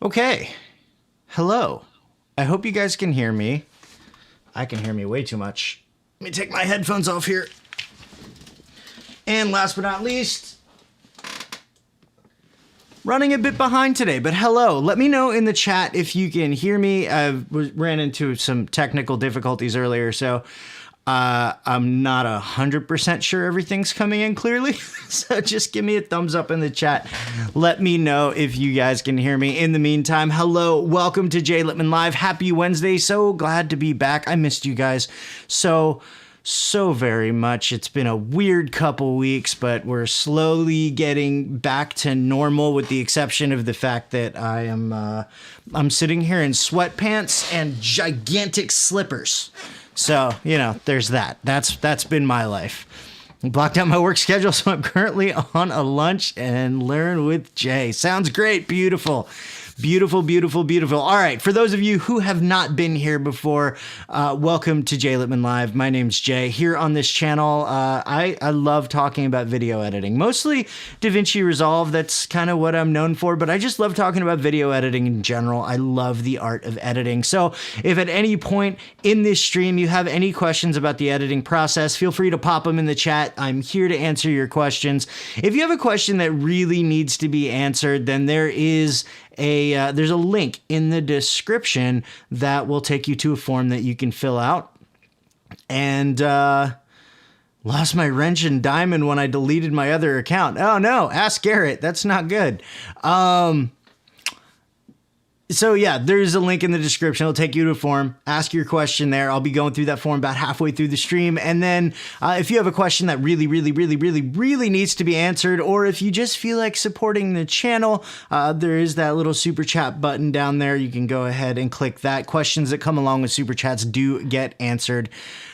Okay. Hello. I hope you guys can hear me. I can hear me way too much. Let me take my headphones off here. And last but not least, running a bit behind today, but hello. Let me know in the chat if you can hear me. I ran into some technical difficulties earlier, so I'm not 100% sure everything's coming in clearly. So just give me a thumbs up in the chat. Let me know if you guys can hear me. In the meantime, hello, welcome to Jay Lippman Live. Happy Wednesday. So glad to be back. I missed you guys so very much. It's been a weird couple weeks, but we're slowly getting back to normal, with the exception of the fact that I'm sitting here in sweatpants and gigantic slippers. So, you know, there's that. That's been my life. I blocked out my work schedule, so I'm currently on a lunch and learn with Jay. Sounds great. Beautiful. Beautiful, beautiful, beautiful. All right. For those of you who have not been here before, welcome to Jay Lippman Live. My name's Jay. Here on this channel, I love talking about video editing. Mostly DaVinci Resolve. That's kind of what I'm known for, but I just love talking about video editing in general. I love the art of editing. So if at any point in this stream you have any questions about the editing process, feel free to pop them in the chat. I'm here to answer your questions. If you have a question that really needs to be answered, then there's a link in the description that will take you to a form that you can fill out. And lost my wrench and diamond when I deleted my other account. Oh no, ask Garrett. That's not good. So yeah, there's a link in the description. It'll take you to a form. Ask your question there. I'll be going through that form about halfway through the stream. And then if you have a question that really needs to be answered, or if you just feel like supporting the channel, there is that little super chat button down there. You can go ahead and click that. Questions that come along with super chats do get answered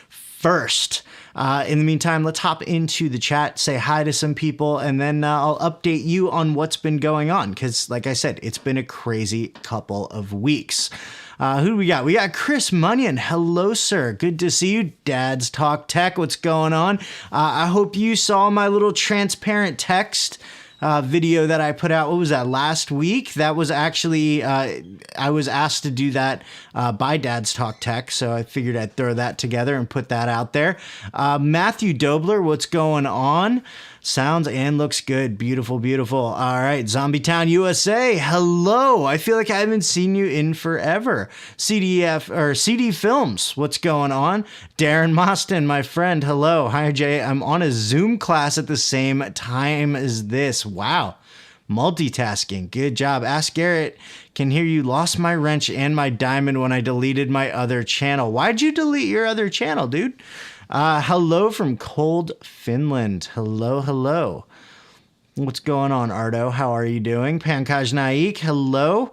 first. In the meantime, let's hop into the chat, say hi to some people, and then I'll update you on what's been going on. Because, like I said, it's been a crazy couple of weeks. Who do we got? We got Chris Munyon. Hello, sir. Good to see you. Dads Talk Tech. What's going on? I hope you saw my little transparent text video that I put out. What was that, last week? That was actually, I was asked to do that by Dad's Talk Tech, so I figured I'd throw that together and put that out there. Matthew Dobler, what's going on? Sounds and looks good. Beautiful, beautiful. All right, Zombie Town USA. Hello. I feel like I haven't seen you in forever. CD Films. What's going on? Darren Moston, my friend. Hello. Hi, Jay. I'm on a Zoom class at the same time as this. Wow. Multitasking. Good job. Ask Garrett. Can hear you. Lost my wrench and my diamond when I deleted my other channel. Why'd you delete your other channel, dude? Hello from cold Finland. Hello, hello. What's going on, Ardo? How are you doing? Pankaj Naik, hello.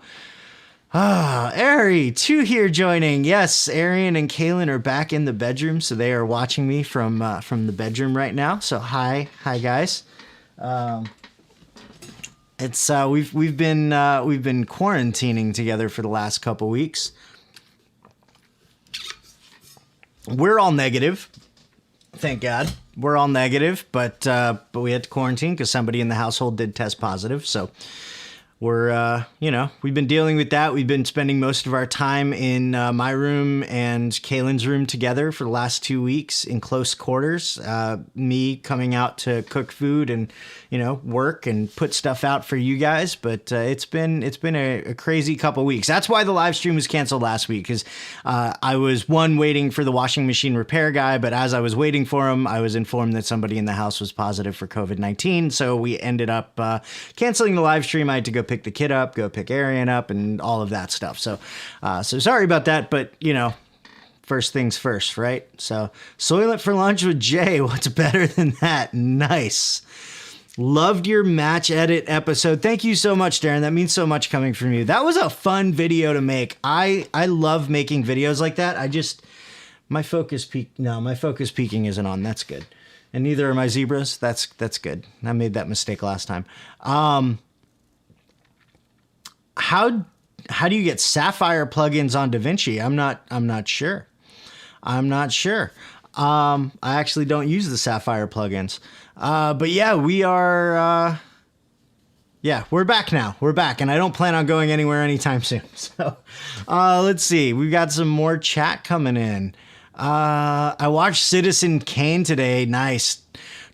Ari, 2 here joining. Yes, Arian and Kaylin are back in the bedroom, so they are watching me from the bedroom right now. So hi guys. It's we've been quarantining together for the last couple weeks. We're all negative. Thank God. We're all negative, but we had to quarantine because somebody in the household did test positive. So we're, we've been dealing with that. We've been spending most of our time in my room and Kaylin's room together for the last 2 weeks in close quarters. Me coming out to cook food and, work and put stuff out for you guys. But it's been a crazy couple weeks. That's why the live stream was canceled last week, because I was waiting for the washing machine repair guy. But as I was waiting for him, I was informed that somebody in the house was positive for COVID-19. So we ended up canceling the live stream. I had to go pick the kid up, go pick Arian up, and all of that stuff. So sorry about that, but first things first, right? So Soylent for lunch with Jay. What's better than that? Nice. Loved your match edit episode. Thank you so much, Darren. That means so much coming from you. That was a fun video to make. I love making videos like that. My focus peaking isn't on. That's good. And neither are my zebras. That's good. I made that mistake last time. How do you get Sapphire plugins on DaVinci? I'm not sure. I actually don't use the Sapphire plugins. But yeah, we are Yeah, we're back now. We're back, and I don't plan on going anywhere anytime soon. So, let's see. We've got some more chat coming in. I watched Citizen Kane today. Nice.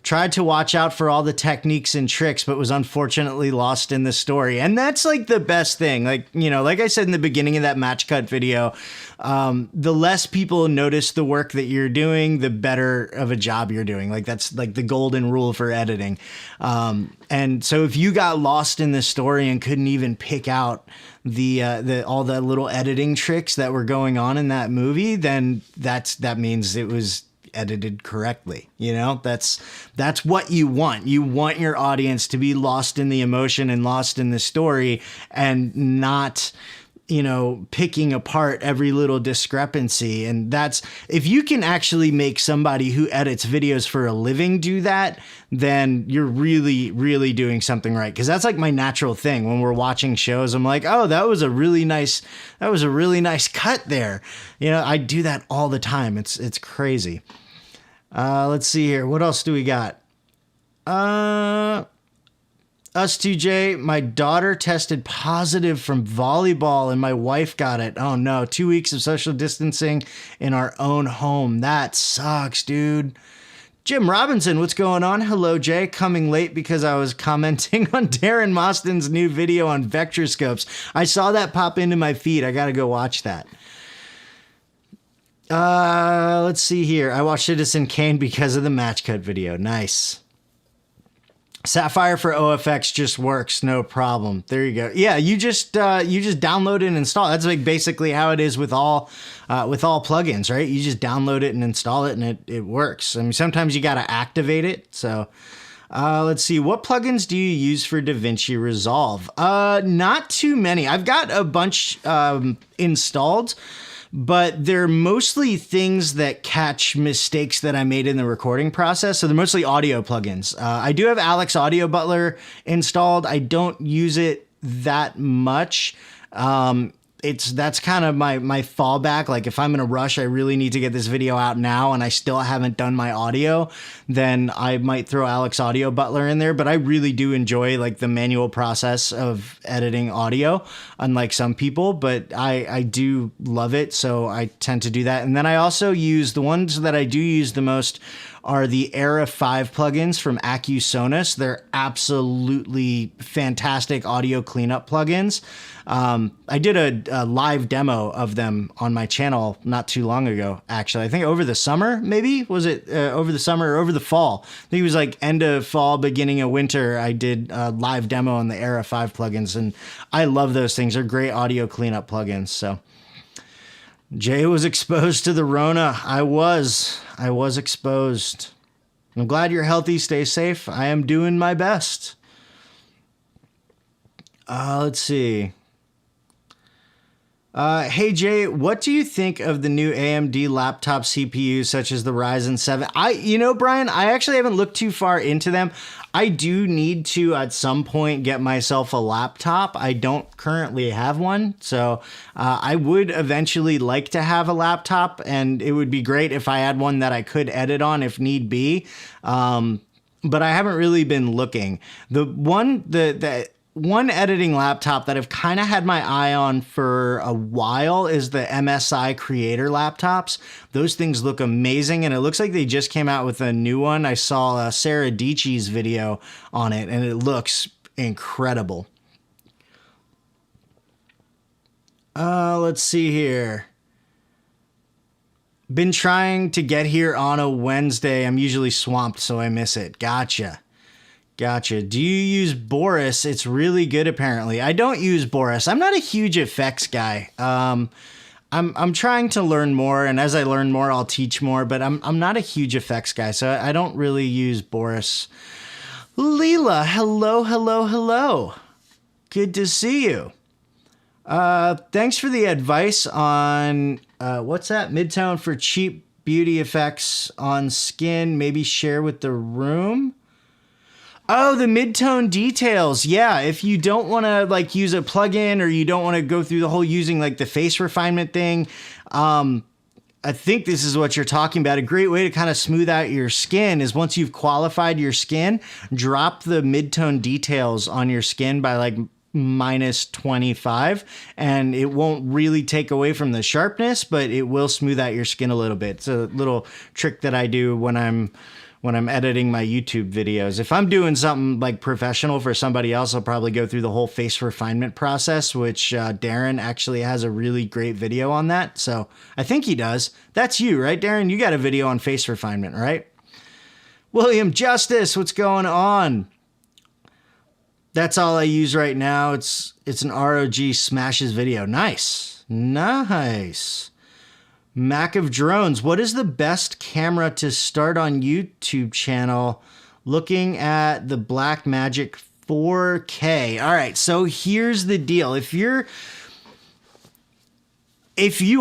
Tried to watch out for all the techniques and tricks, but was unfortunately lost in the story. And that's like the best thing. Like, you know, like I said in the beginning of that match cut video, the less people notice the work that you're doing, the better of a job you're doing. Like that's like the golden rule for editing. And so if you got lost in the story and couldn't even pick out the all the little editing tricks that were going on in that movie, then that means it was edited correctly. You know, that's what you want. You want your audience to be lost in the emotion and lost in the story and not, you know, picking apart every little discrepancy. And that's, if you can actually make somebody who edits videos for a living do that, then you're really, really doing something right. Cause that's like my natural thing when we're watching shows. I'm like, oh, that was a really nice cut there. You know, I do that all the time. It's crazy. Let's see here. What else do we got? Us 2J, my daughter tested positive from volleyball and my wife got it. Oh no, 2 weeks of social distancing in our own home. That sucks, dude. Jim Robinson, what's going on? Hello, Jay. Coming late because I was commenting on Darren Moston's new video on vectorscopes. I saw that pop into my feed. I got to go watch that. Let's see here. I watched Citizen Kane because of the match cut video. Nice. Sapphire for OFX just works, no problem. There you go. Yeah, you just download it and install. That's like basically how it is with all plugins, right? You just download it and install it, and it works. I mean, sometimes you got to activate it. So, let's see. What plugins do you use for DaVinci Resolve? Not too many. I've got a bunch installed, but they're mostly things that catch mistakes that I made in the recording process. So they're mostly audio plugins. I do have Alex Audio Butler installed. I don't use it that much. That's kind of my fallback. Like if I'm in a rush, I really need to get this video out now and I still haven't done my audio, then I might throw Alex Audio Butler in there. But I really do enjoy like the manual process of editing audio, unlike some people, but I do love it. So I tend to do that. And then I also use the ones that I do use the most are the Era 5 plugins from Acusonus. They're absolutely fantastic audio cleanup plugins. I did a live demo of them on my channel not too long ago, actually. I think over the summer, maybe? Was it over the summer or over the fall? I think it was like end of fall, beginning of winter. I did a live demo on the Era 5 plugins, and I love those things. They're great audio cleanup plugins, so... Jay was exposed to the Rona. I was exposed. I'm glad you're healthy. Stay safe. I am doing my best. Let's see. Hey Jay, what do you think of the new AMD laptop CPUs such as the Ryzen 7? Brian, I actually haven't looked too far into them. I do need to at some point get myself a laptop. I don't currently have one, so I would eventually like to have a laptop, and it would be great if I had one that I could edit on if need be. But I haven't really been looking. The one editing laptop that I've kind of had my eye on for a while is the MSI Creator laptops. Those things look amazing, and it looks like they just came out with a new one. I saw Sarah Dietschy's video on it, and it looks incredible. Let's see here. Been trying to get here on a Wednesday. I'm usually swamped, so I miss it. Gotcha. Do you use Boris? It's really good, apparently. I don't use Boris. I'm not a huge effects guy. I'm trying to learn more, and as I learn more, I'll teach more. But I'm not a huge effects guy, so I don't really use Boris. Leela, hello. Good to see you. Thanks for the advice on what's that? Midtone for cheap beauty effects on skin. Maybe share with the room. Oh, the midtone details. Yeah, if you don't want to like use a plugin or you don't want to go through the whole using like the face refinement thing, I think this is what you're talking about. A great way to kind of smooth out your skin is once you've qualified your skin, drop the mid-tone details on your skin by like -25, and it won't really take away from the sharpness, but it will smooth out your skin a little bit. It's a little trick that I do when I'm editing my YouTube videos. If I'm doing something like professional for somebody else, I'll probably go through the whole face refinement process, which Darren actually has a really great video on that. So I think he does. That's you, right, Darren? You got a video on face refinement, right? William Justice, what's going on? That's all I use right now. It's an ROG Smashes video. Nice. Nice. Mac of Drones. What is the best camera to start on YouTube channel? Looking at the Blackmagic 4K. All right, so here's the deal. If you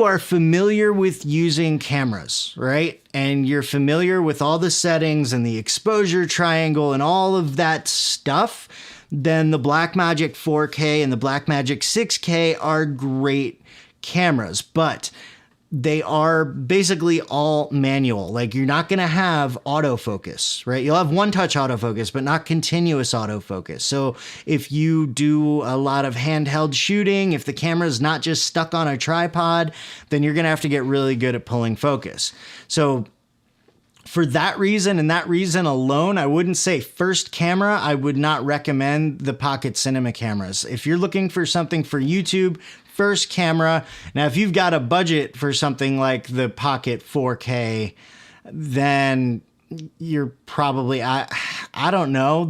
are familiar with using cameras, right? And you're familiar with all the settings and the exposure triangle and all of that stuff, then the Blackmagic 4K and the Blackmagic 6K are great cameras, but they are basically all manual. Like, you're not going to have autofocus, right? You'll have one-touch autofocus, but not continuous autofocus. So if you do a lot of handheld shooting, if the camera is not just stuck on a tripod, then you're going to have to get really good at pulling focus. So for that reason and that reason alone, I wouldn't say first camera. I would not recommend the Pocket Cinema cameras. If you're looking for something for YouTube, first camera. Now, if you've got a budget for something like the Pocket 4K, then you're probably, I don't know,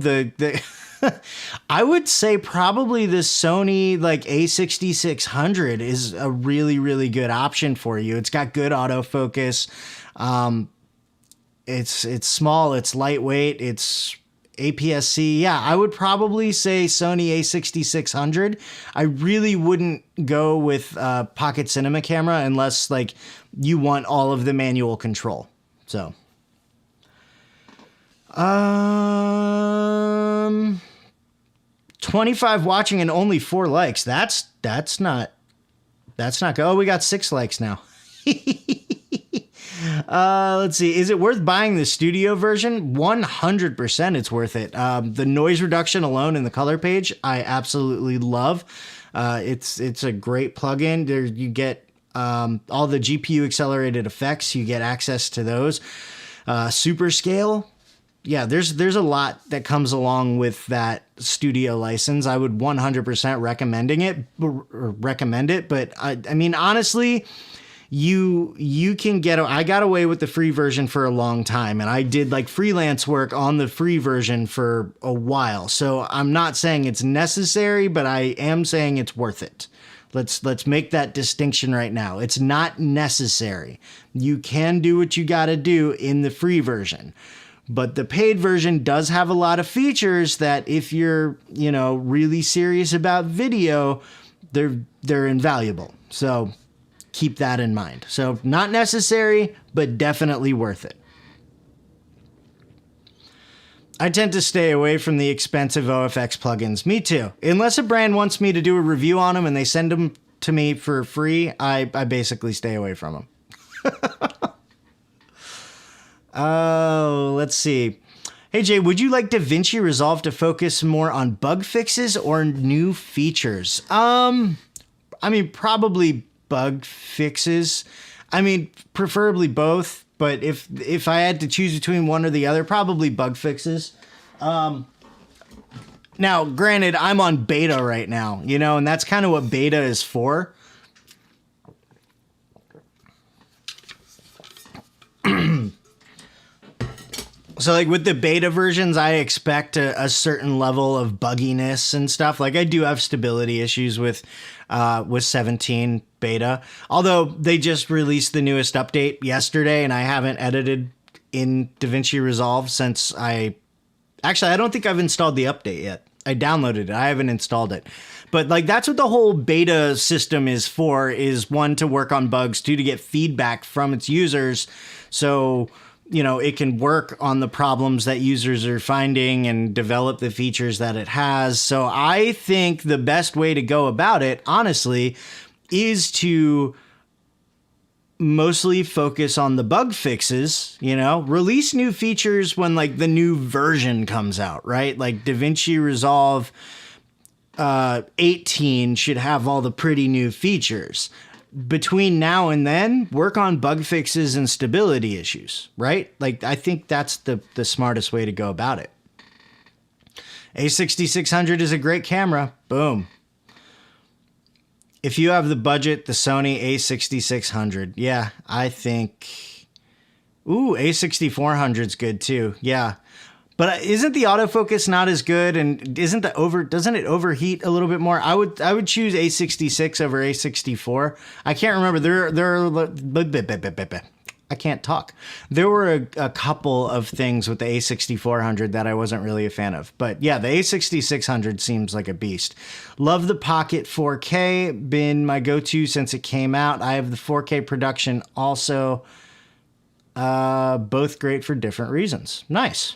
I would say probably the Sony like A6600 is a really, really good option for you. It's got good autofocus. It's small, it's lightweight, it's APS-C. Yeah, I would probably say Sony A6600. I really wouldn't go with Pocket Cinema camera unless like you want all of the manual control. So 25 watching and only 4 likes. That's not good. Oh, we got 6 likes now. Let's see. Is it worth buying the studio version? 100% it's worth it. The noise reduction alone in the color page, I absolutely love. It's a great plugin. There you get all the GPU accelerated effects. You get access to those. Super scale. Yeah, there's a lot that comes along with that studio license. I would 100% recommend it. But I mean, honestly, you can get, I got away with the free version for a long time, and I did like freelance work on the free version for a while. So I'm not saying it's necessary, but I am saying it's worth it. Let's make that distinction right now. It's not necessary. You can do what you got to do in the free version. But the paid version does have a lot of features that if you're, really serious about video, they're invaluable. So keep that in mind. So not necessary, but definitely worth it. I tend to stay away from the expensive OFX plugins. Me too. Unless a brand wants me to do a review on them and they send them to me for free, I basically stay away from them. Oh, let's see. Hey, Jay, would you like DaVinci Resolve to focus more on bug fixes or new features? I mean, probably bug fixes. I mean, preferably both, but if I had to choose between one or the other, probably bug fixes. Now, granted, I'm on beta right now, and that's kind of what beta is for. So like with the beta versions, I expect a certain level of bugginess and stuff. Like I do have stability issues with 17 beta, although they just released the newest update yesterday and I haven't edited in DaVinci Resolve since I don't think I've installed the update yet. I downloaded it. I haven't installed it. But like that's what the whole beta system is for, is one, to work on bugs, two, to get feedback from its users. So it can work on the problems that users are finding and develop the features that it has. So I think the best way to go about it, honestly, is to mostly focus on the bug fixes, release new features when like the new version comes out, right? Like DaVinci Resolve 18 should have all the pretty new features. Between now and then, work on bug fixes and stability issues, right? Like, I think that's the smartest way to go about it. A6600 is a great camera. Boom. If you have the budget, the Sony A6600. Yeah, I think... Ooh, A6400 is good too. Yeah. But isn't the autofocus not as good, and doesn't it overheat a little bit more? I would choose A66 over A64. I can't remember. I can't talk. There were a couple of things with the A6400 that I wasn't really a fan of. But yeah, the A6600 seems like a beast. Love the Pocket 4K, been my go-to since it came out. I have the 4K production also. Both great for different reasons. Nice.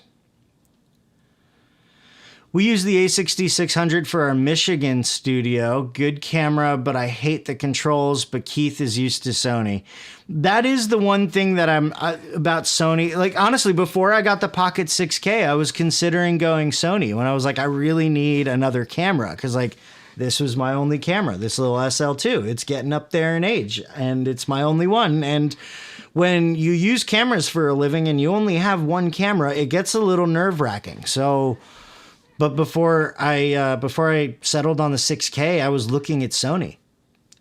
We use the A6600 for our Michigan studio. Good camera, but I hate the controls, but Keith is used to Sony. That is the one thing that I'm about Sony. Like, honestly, before I got the Pocket 6K, I was considering going Sony when I was like, I really need another camera. Because, like, this was my only camera, this little SL2. It's getting up there in age, and it's my only one. And when you use cameras for a living and you only have one camera, it gets a little nerve-wracking. So... But before I settled on the 6K, I was looking at Sony,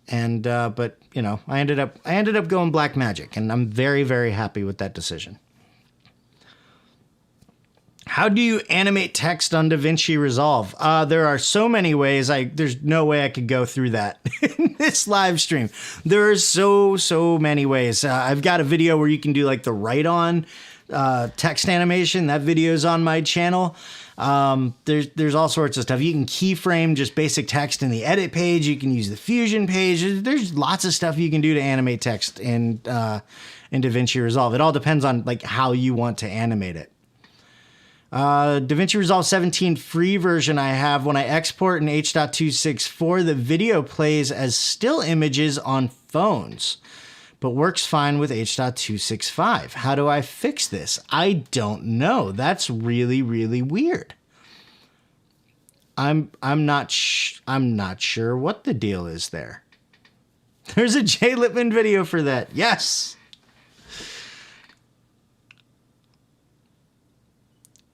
and but I ended up going Blackmagic, and I'm very, very happy with that decision. How do you animate text on DaVinci Resolve? There are so many ways. There's no way I could go through that in this live stream. There are so many ways. I've got a video where you can do like the write-on text animation. That video's on my channel. There's all sorts of stuff. You can keyframe just basic text in the edit page. You can use the Fusion page. There's lots of stuff you can do to animate text in DaVinci Resolve. It all depends on like how you want to animate it. DaVinci Resolve 17 free version I have. When I export in H.264, the video plays as still images on phones, but works fine with H.265. How do I fix this? I don't know. That's really, really weird. I'm not sure what the deal is there. There's a Jay Lippman video for that. Yes.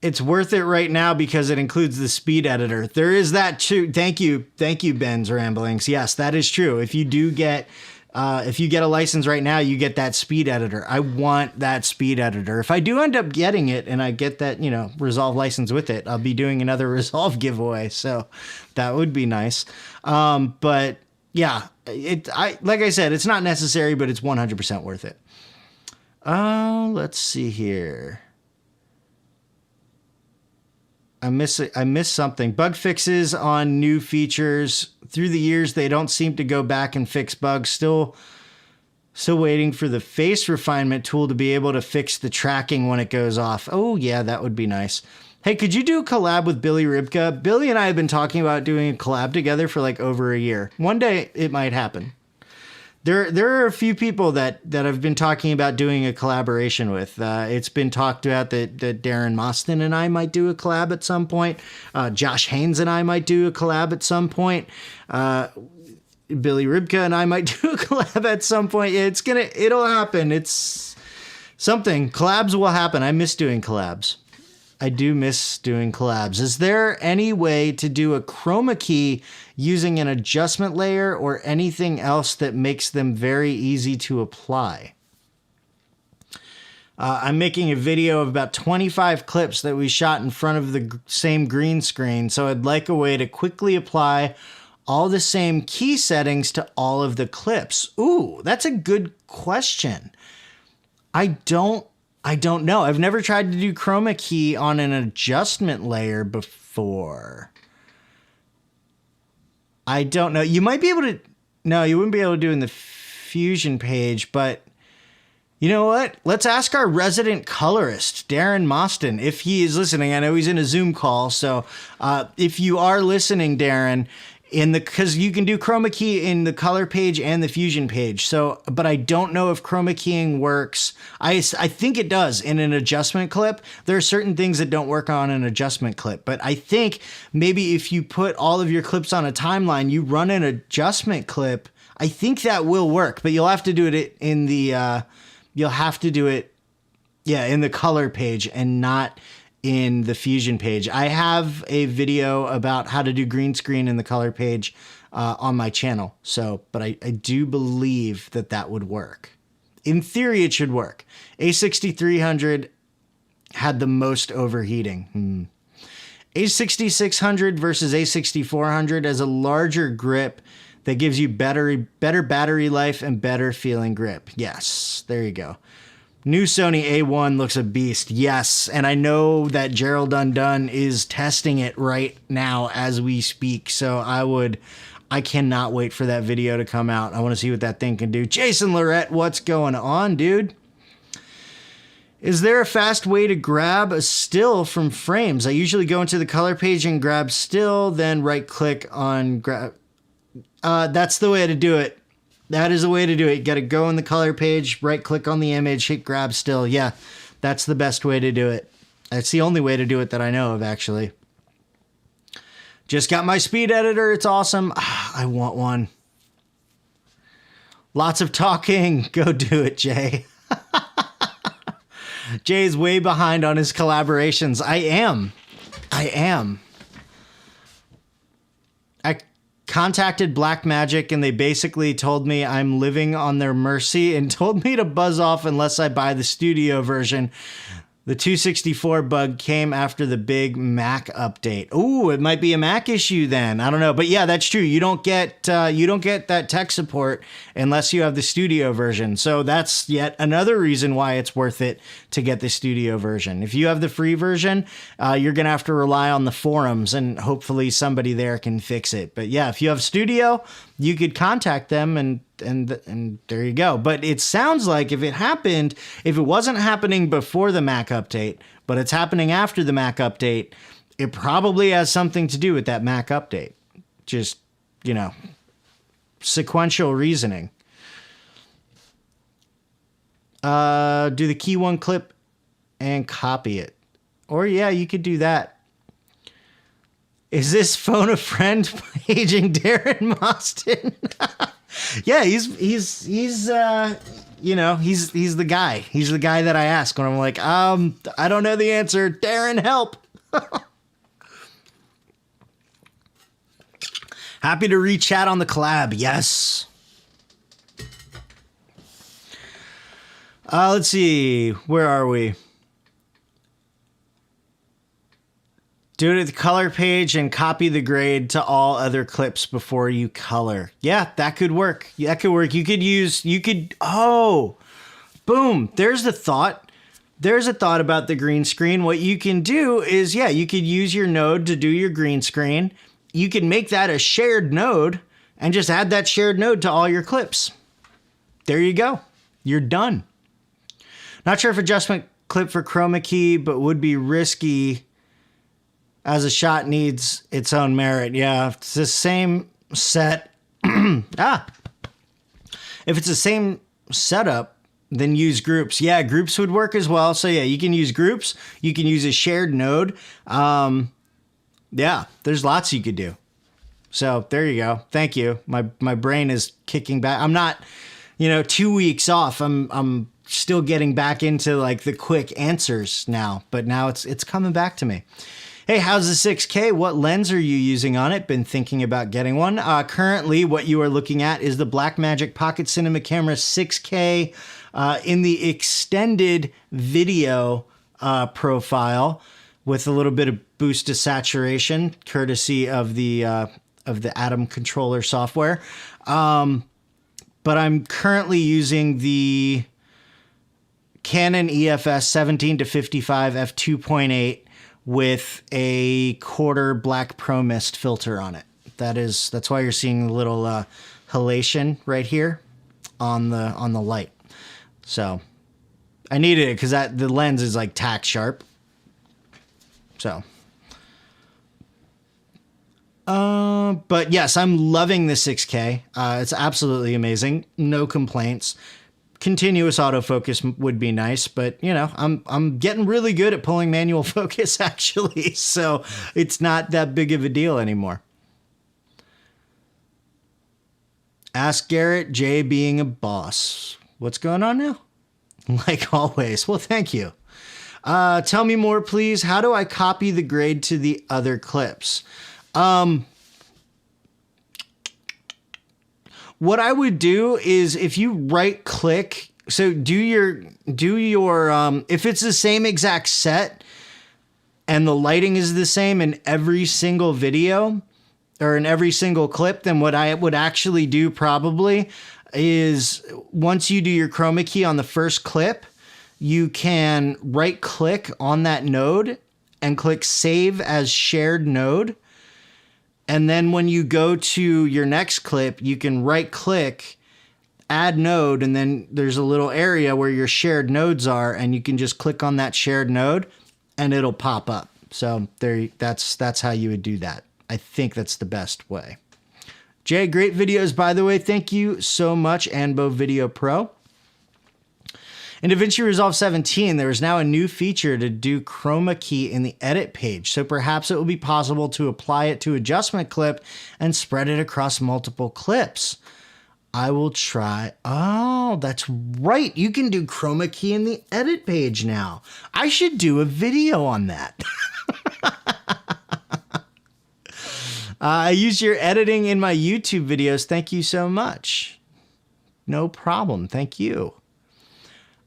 It's worth it right now because it includes the speed editor. There is that too. Thank you, Ben's Ramblings. Yes, that is true. If you do get a license right now, you get that speed editor. I want that speed editor. If I do end up getting it and I get that, Resolve license with it, I'll be doing another Resolve giveaway. So that would be nice. But yeah, like I said, it's not necessary, but it's 100% worth it. Let's see here. I miss something. Bug fixes on new features. Through the years, they don't seem to go back and fix bugs. Still waiting for the face refinement tool to be able to fix the tracking when it goes off. Oh, yeah, that would be nice. Hey, could you do a collab with Billy Ribka? Billy and I have been talking about doing a collab together for like over a year. One day it might happen. There are a few people that I've been talking about doing a collaboration with. It's been talked about that Darren Moston and I might do a collab at some point. Josh Haynes and I might do a collab at some point. Billy Ribka and I might do a collab at some point. It'll happen. It's something. Collabs will happen. I miss doing collabs. I do miss doing collabs. Is there any way to do a chroma key using an adjustment layer or anything else that makes them very easy to apply? I'm making a video of about 25 clips that we shot in front of the same green screen, so I'd like a way to quickly apply all the same key settings to all of the clips. Ooh, that's a good question. I don't know. I've never tried to do chroma key on an adjustment layer before. I don't know. You might be able to... No, you wouldn't be able to do it in the Fusion page, but you know what? Let's ask our resident colorist, Darren Moston, if he is listening. I know he's in a Zoom call, so if you are listening, Darren, because you can do chroma key in the color page and the fusion page. So, but I don't know if chroma keying works. I think it does in an adjustment clip. There are certain things that don't work on an adjustment clip, but I think maybe if you put all of your clips on a timeline, you run an adjustment clip, I think that will work, but you'll have to do it in the, in the color page and not in the fusion page. I have a video about how to do green screen in the color page on my channel. So, but I do believe that would work. In theory, it should work. A6300 had the most overheating. A6600 versus A6400 has a larger grip that gives you better battery life and better feeling grip. Yes, there you go. New Sony A1 looks a beast. Yes, and I know that Gerald Undone is testing it right now as we speak. So I cannot wait for that video to come out. I want to see what that thing can do. Jason Lorette, what's going on, dude? Is there a fast way to grab a still from frames? I usually go into the color page and grab still, then right click on grab. That's the way to do it. That is the way to do it. You got to go in the color page, right click on the image, hit grab still. Yeah, that's the best way to do it. That's the only way to do it that I know of, actually. Just got my speed editor. It's awesome. I want one. Lots of talking. Go do it, Jay. Jay's way behind on his collaborations. I am. I contacted Blackmagic and they basically told me I'm living on their mercy and told me to buzz off unless I buy the studio version. The 264 bug came after the big Mac update. Ooh, it might be a Mac issue then. I don't know, but yeah, that's true. You don't get that tech support unless you have the studio version. So that's yet another reason why it's worth it to get the studio version. If you have the free version, you're gonna have to rely on the forums and hopefully somebody there can fix it. But yeah, if you have studio, you could contact them and there you go. But it sounds like if it wasn't happening before the Mac update, but it's happening after the Mac update, it probably has something to do with that Mac update. Just, sequential reasoning. Do the key one clip and copy it. Or yeah, you could do that. Is this phone a friend paging Darren Moston? Yeah, he's the guy. He's the guy that I ask when I'm like, I don't know the answer. Darren, help. Happy to re-chat on the collab. Yes. Let's see. Where are we? Do it at the color page and copy the grade to all other clips before you color. Yeah, that could work. That could work. Boom. There's the thought. There's a thought about the green screen. What you can do is, you could use your node to do your green screen. You can make that a shared node and just add that shared node to all your clips. There you go. You're done. Not sure if adjustment clip for chroma key, but would be risky as a shot needs its own merit. Yeah, if it's the same set. If it's the same setup, then use groups. Yeah, groups would work as well. So yeah, you can use groups. You can use a shared node. Yeah, there's lots you could do. So there you go. Thank you. My brain is kicking back. I'm not, 2 weeks off. I'm still getting back into like the quick answers now, but now it's coming back to me. Hey, how's the 6K? What lens are you using on it? Been thinking about getting one. Currently, what you are looking at is the Blackmagic Pocket Cinema Camera 6K in the extended video profile with a little bit of boost to saturation, courtesy of the Atom controller software. But I'm currently using the Canon EFS 17-55 f2.8 with a quarter black pro mist filter on it. That's why you're seeing the little halation right here on the light. So I needed it because the lens is like tack sharp. So But yes, I'm loving the 6K. It's absolutely amazing. No complaints. Continuous autofocus would be nice, but you know, I'm getting really good at pulling manual focus actually, so it's not that big of a deal anymore. Ask Garrett, Jay being a boss. What's going on now? Like always. Well, thank you. Tell me more, please. How do I copy the grade to the other clips? What I would do is if you right click, so do your, if it's the same exact set and the lighting is the same in every single video or in every single clip, then what I would actually do probably is once you do your chroma key on the first clip, you can right click on that node and click save as shared node. And then when you go to your next clip, you can right click, add node, and then there's a little area where your shared nodes are, and you can just click on that shared node and it'll pop up. So that's how you would do that. I think that's the best way. Jay, great videos, by the way. Thank you so much, Anbo Video Pro. In DaVinci Resolve 17, there is now a new feature to do chroma key in the edit page, so perhaps it will be possible to apply it to adjustment clip and spread it across multiple clips. I will try. Oh, that's right. You can do chroma key in the edit page now. I should do a video on that. I use your editing in my YouTube videos. Thank you so much. No problem. Thank you.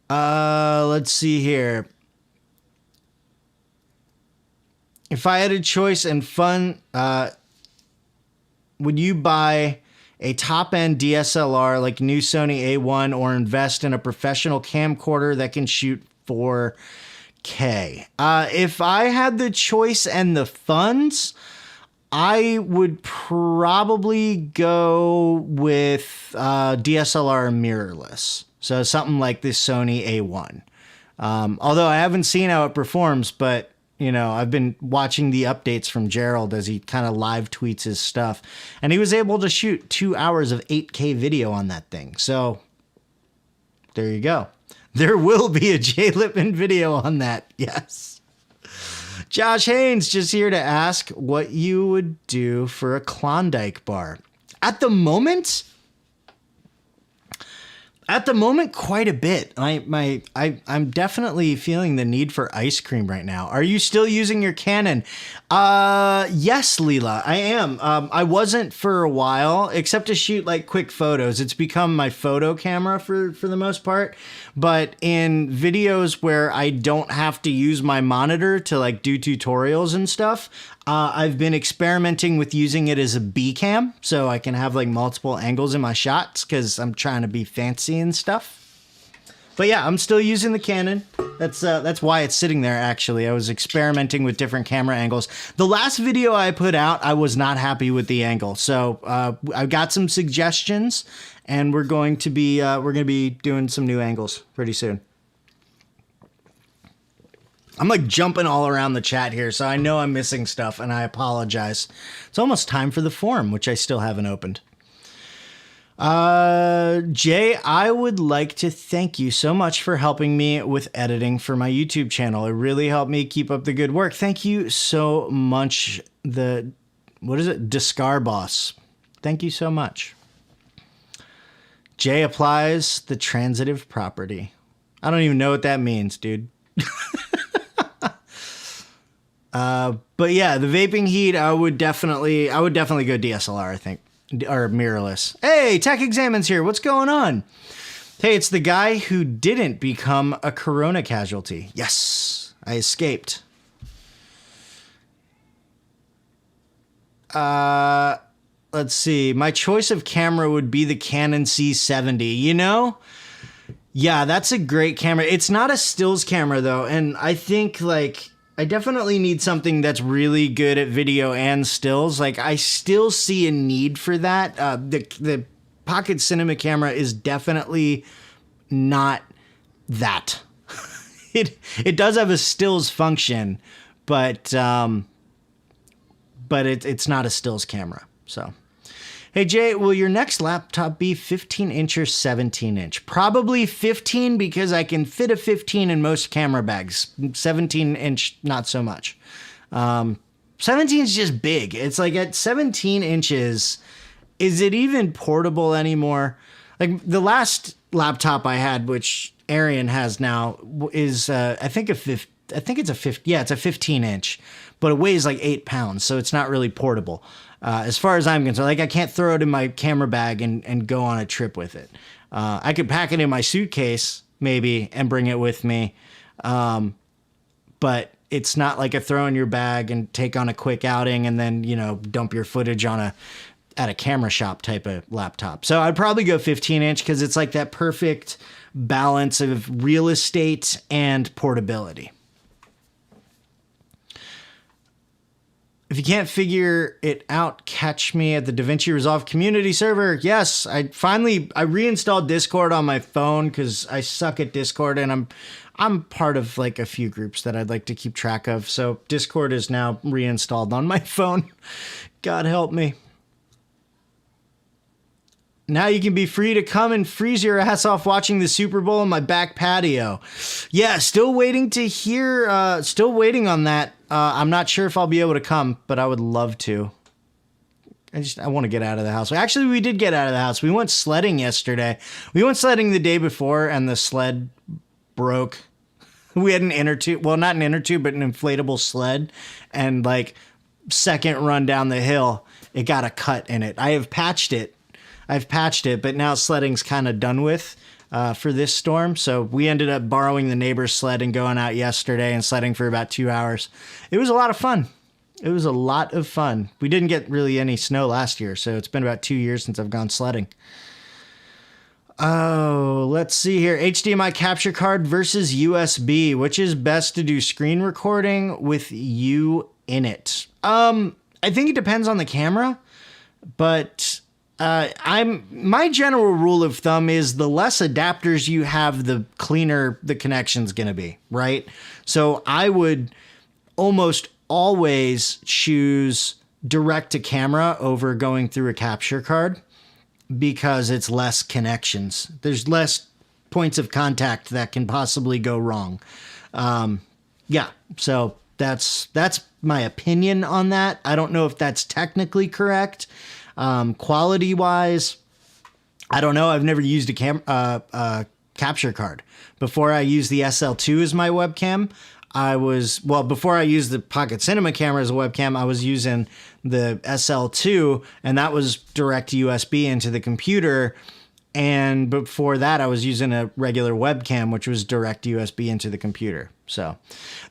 Let's see here. If I had a choice and fun, would you buy a top-end DSLR like new Sony A1 or invest in a professional camcorder that can shoot 4K? If I had the choice and the funds, I would probably go with DSLR mirrorless. So something like this Sony A1. Although I haven't seen how it performs, but you know, I've been watching the updates from Gerald as he kind of live tweets his stuff. And he was able to shoot 2 hours of 8K video on that thing. So there you go. There will be a Jay Lippman video on that. Yes. Josh Haynes just here to ask what you would do for a Klondike bar. At the moment, quite a bit. I'm definitely feeling the need for ice cream right now. Are you still using your Canon? Yes, Leela, I am. I wasn't for a while, except to shoot like quick photos. It's become my photo camera for the most part. But in videos where I don't have to use my monitor to like do tutorials and stuff, I've been experimenting with using it as a B cam, so I can have like multiple angles in my shots because I'm trying to be fancy and stuff. But yeah, I'm still using the Canon. That's why it's sitting there, actually. I was experimenting with different camera angles. The last video I put out, I was not happy with the angle. So I've got some suggestions, and we're going to be doing some new angles pretty soon. I'm like jumping all around the chat here, so I know I'm missing stuff, and I apologize. It's almost time for the forum, which I still haven't opened. Jay, I would like to thank you so much for helping me with editing for my YouTube channel. It really helped me keep up the good work. Thank you so much. What is it? Discar Boss. Thank you so much. Jay applies the transitive property. I don't even know what that means, dude. But yeah, the vaping heat, I would definitely go DSLR, I think, or mirrorless. Hey, Tech Examines here. What's going on? Hey, it's the guy who didn't become a corona casualty. Yes, I escaped. Let's see. My choice of camera would be the Canon C70. You know? Yeah, that's a great camera. It's not a stills camera though, and I think like I definitely need something that's really good at video and stills. Like I still see a need for that. The Pocket Cinema camera is definitely not that. It does have a stills function, but but it's not a stills camera. So, hey Jay, will your next laptop be 15-inch or 17-inch? Probably 15 because I can fit a 15 in most camera bags. 17-inch, not so much. 17 is just big. It's like at 17 inches, is it even portable anymore? Like the last laptop I had, which Arian has now, is I think it's a 15-inch, but it weighs like 8 pounds, so it's not really portable. As far as I'm concerned, like I can't throw it in my camera bag and go on a trip with it. I could pack it in my suitcase maybe and bring it with me, but it's not like a throw in your bag and take on a quick outing and then dump your footage at a camera shop type of laptop. So I'd probably go 15-inch because it's like that perfect balance of real estate and portability. If you can't figure it out, catch me at the DaVinci Resolve community server. Yes, I reinstalled Discord on my phone because I suck at Discord, and I'm part of like a few groups that I'd like to keep track of. So Discord is now reinstalled on my phone. God help me. Now you can be free to come and freeze your ass off watching the Super Bowl on my back patio. Yeah, still waiting to hear, still waiting on that. I'm not sure if I'll be able to come, but I would love to. I want to get out of the house. Actually, we did get out of the house. We went sledding yesterday. We went sledding the day before and the sled broke. We had an inner tube, well, not an inner tube, but an inflatable sled. And like second run down the hill, it got a cut in it. I've patched it, but now sledding's kind of done with for this storm. So we ended up borrowing the neighbor's sled and going out yesterday and sledding for about 2 hours. It was a lot of fun. We didn't get really any snow last year, so it's been about 2 years since I've gone sledding. Oh, let's see here. HDMI capture card versus USB. Which is best to do screen recording with you in it? I think it depends on the camera, but my general rule of thumb is the less adapters you have, the cleaner the connection's gonna be, right? So I would almost always choose direct to camera over going through a capture card because it's less connections. There's less points of contact that can possibly go wrong. Yeah, so that's my opinion on that. I don't know if that's technically correct. Quality wise, I don't know. I've never used a capture card. Before I used the SL2 as my webcam, before I used the Pocket Cinema camera as a webcam, I was using the SL2, and that was direct USB into the computer. And before that, I was using a regular webcam, which was direct USB into the computer. So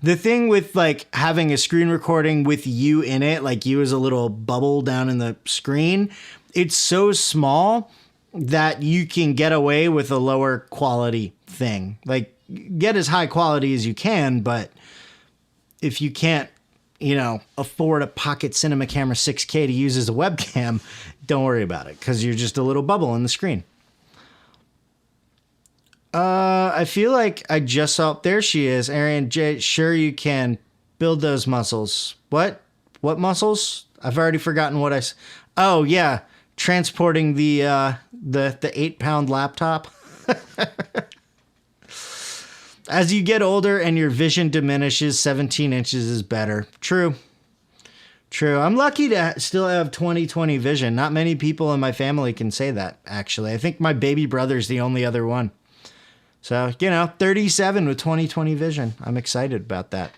the thing with like having a screen recording with you in it, like you as a little bubble down in the screen, it's so small that you can get away with a lower quality thing. Like get as high quality as you can, but if you can't, afford a Pocket Cinema camera 6K to use as a webcam, don't worry about it because you're just a little bubble in the screen. I feel like I just saw, there she is, Arian J. Sure you can build those muscles. What muscles? I've already forgotten what oh yeah, transporting the 8-pound laptop. As you get older and your vision diminishes, 17 inches is better. True. I'm lucky to still have 20/20 vision. Not many people in my family can say that, actually. I think my baby brother's the only other one. So, 37 with 20/20 vision. I'm excited about that.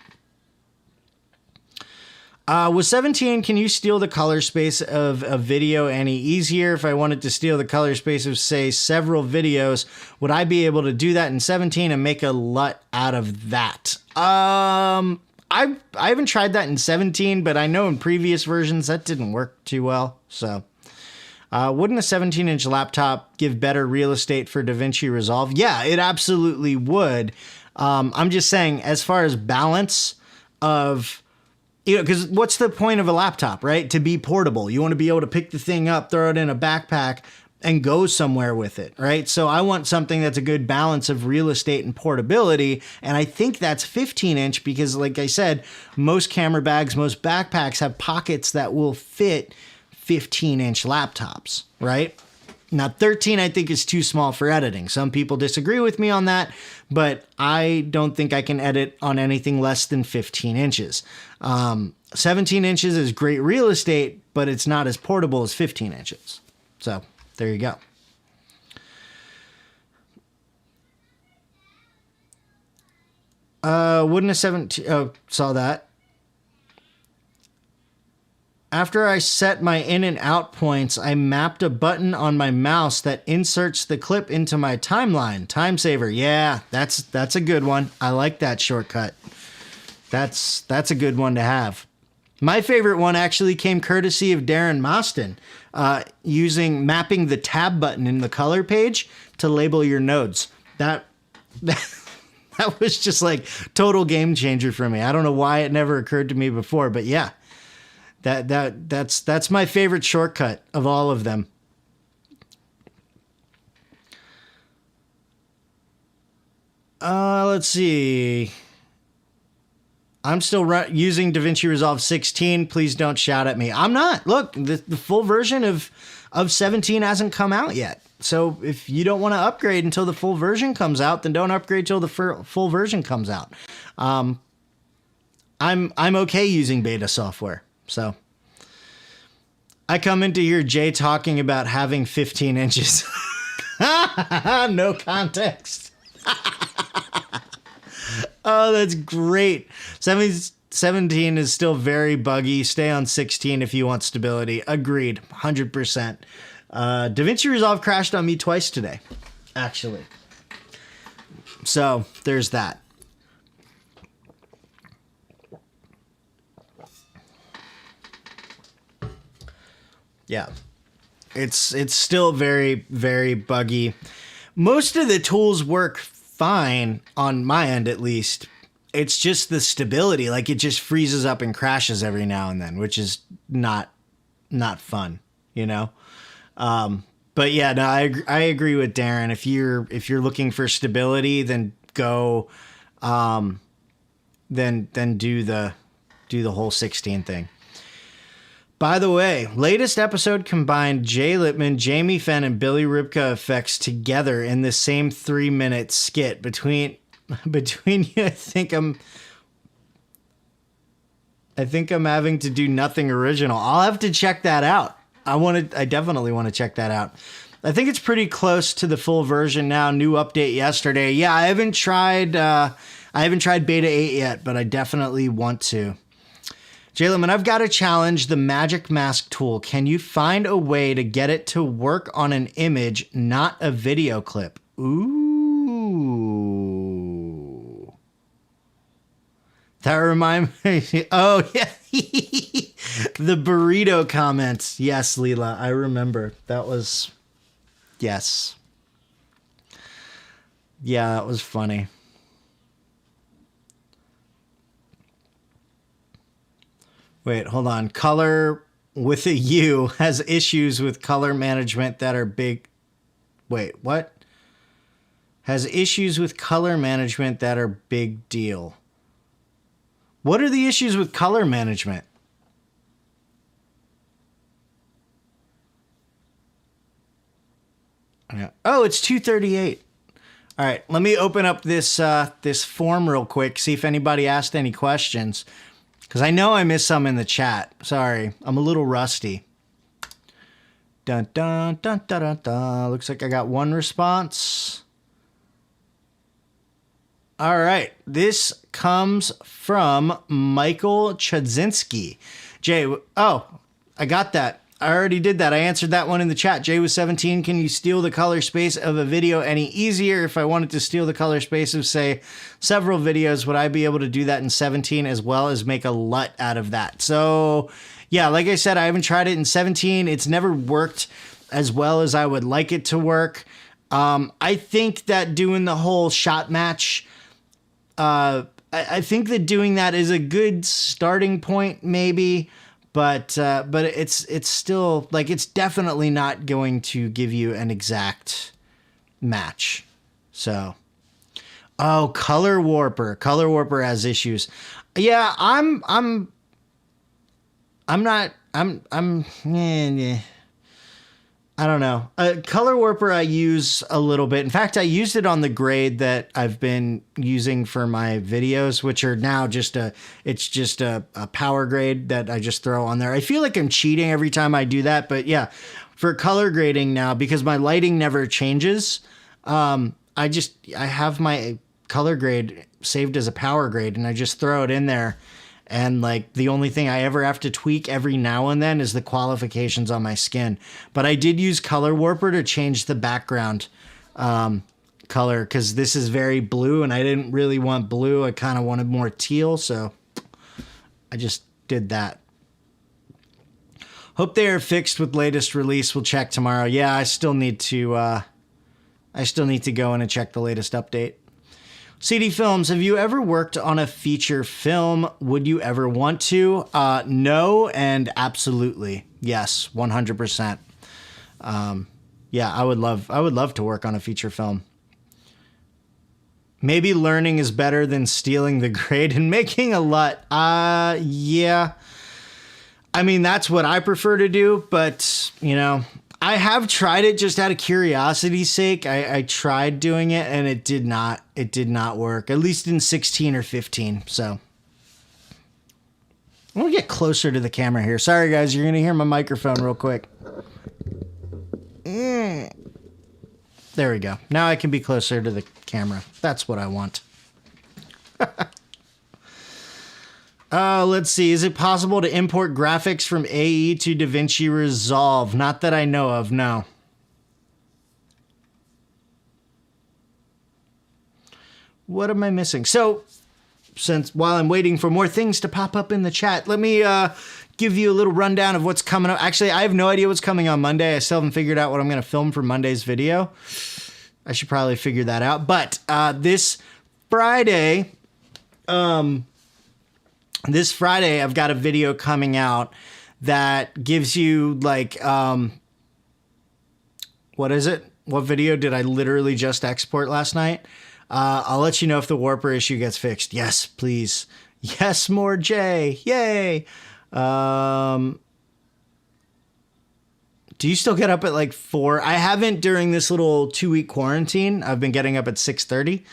With 17, can you steal the color space of a video any easier? If I wanted to steal the color space of, say, several videos, would I be able to do that in 17 and make a LUT out of that? I haven't tried that in 17, but I know in previous versions that didn't work too well. So, wouldn't a 17-inch laptop give better real estate for DaVinci Resolve? Yeah, it absolutely would. I'm just saying, as far as balance of... because what's the point of a laptop, right? To be portable. You want to be able to pick the thing up, throw it in a backpack, and go somewhere with it, right? So I want something that's a good balance of real estate and portability. And I think that's 15-inch because, like I said, most camera bags, most backpacks have pockets that will fit 15-inch laptops, right? Now, 13, I think, is too small for editing. Some people disagree with me on that, but I don't think I can edit on anything less than 15 inches. 17 inches is great real estate, but it's not as portable as 15 inches. So there you go. Wouldn't a 17... Oh, saw that. After I set my in and out points, I mapped a button on my mouse that inserts the clip into my timeline. Time saver. Yeah, that's a good one. I like that shortcut. That's a good one to have. My favorite one actually came courtesy of Darren Mostyn, mapping the tab button in the color page to label your nodes. That was just like total game changer for me. I don't know why it never occurred to me before, but yeah. That's my favorite shortcut of all of them. Let's see. I'm still using DaVinci Resolve 16. Please don't shout at me. I'm not. Look, the full version of 17 hasn't come out yet. So if you don't want to upgrade until the full version comes out, then don't upgrade till the full version comes out. I'm okay using beta software. So I come into here, Jay, talking about having 15 inches. No context. Oh, that's great. 17 is still very buggy. Stay on 16 if you want stability. Agreed. 100%. DaVinci Resolve crashed on me twice today, actually. So there's that. Yeah, it's still very, very buggy. Most of the tools work fine on my end, at least. It's just the stability. Like, it just freezes up and crashes every now and then, which is not fun, you know? But yeah, no, I agree with Darren. If you're looking for stability, then go, then do the whole 16 thing. By the way, latest episode combined Jay Lippman, Jamie Fenn, and Billy Ribka effects together in the same 3-minute skit. Between you, I think I'm having to do nothing original. I'll have to check that out. I definitely want to check that out. I think it's pretty close to the full version now. New update yesterday. Yeah, I haven't tried beta 8 yet, but I definitely want to. Jalen, I've got to challenge the Magic Mask tool. Can you find a way to get it to work on an image, not a video clip? Ooh. That reminds me. Oh, yeah. The burrito comments. Yes, Leela, I remember. That was... Yes. Yeah, that was funny. Wait, hold on. Color with a U has issues with color management that are big. Wait, what? Has issues with color management that are big deal. What are the issues with color management? Yeah. Oh, it's 238. All right, let me open up this form real quick, see if anybody asked any questions. Because I know I missed some in the chat. Sorry, I'm a little rusty. Dun, dun, dun, dun, dun, dun. Looks like I got one response. All right, this comes from Michael Chudzinski. Jay, oh, I got that. I already did that. I answered that one in the chat. Jay was 17. Can you steal the color space of a video any easier? If I wanted to steal the color space of, say, several videos, would I be able to do that in 17 as well as make a LUT out of that? So, yeah, like I said, I haven't tried it in 17. It's never worked as well as I would like it to work. I think that doing the whole shot match, I think that doing that is a good starting point, maybe. but it's still like, it's definitely not going to give you an exact match. So, oh, Color Warper has issues. Yeah, I'm not, I don't know. Color Warper I use a little bit. In fact, I used it on the grade that I've been using for my videos, which are now just a power grade that I just throw on there. I feel like I'm cheating every time I do that, but yeah, for color grading now, because my lighting never changes, I have my color grade saved as a power grade, and I just throw it in there. And like the only thing I ever have to tweak every now and then is the qualifications on my skin. But I did use Color Warper to change the background color, because this is very blue and I didn't really want blue. I kind of wanted more teal, so I just did that. Hope they are fixed with latest release. We'll check tomorrow. Yeah, I still need to go in and check the latest update. CD Films, have you ever worked on a feature film? Would you ever want to? No, and absolutely. Yes, 100%. Yeah, I would love to work on a feature film. Maybe learning is better than stealing the grade and making a LUT. Yeah. I mean, that's what I prefer to do, but, you know, I have tried it just out of curiosity's sake. I tried doing it and it did not work, at least in 16 or 15. So I'm gonna get closer to the camera here. Sorry guys, you're gonna hear my microphone real quick. There we go. Now I can be closer to the camera. That's what I want. Let's see. Is it possible to import graphics from AE to DaVinci Resolve? Not that I know of, no. What am I missing? So, while I'm waiting for more things to pop up in the chat, let me give you a little rundown of what's coming up. Actually, I have no idea what's coming on Monday. I still haven't figured out what I'm going to film for Monday's video. I should probably figure that out. But this Friday... This Friday, I've got a video coming out that gives you like, what is it? What video did I literally just export last night? I'll let you know if the Warper issue gets fixed. Yes, please. Yes, more J. Yay. Do you still get up at like 4? I haven't during this little 2-week quarantine. I've been getting up at 6:30.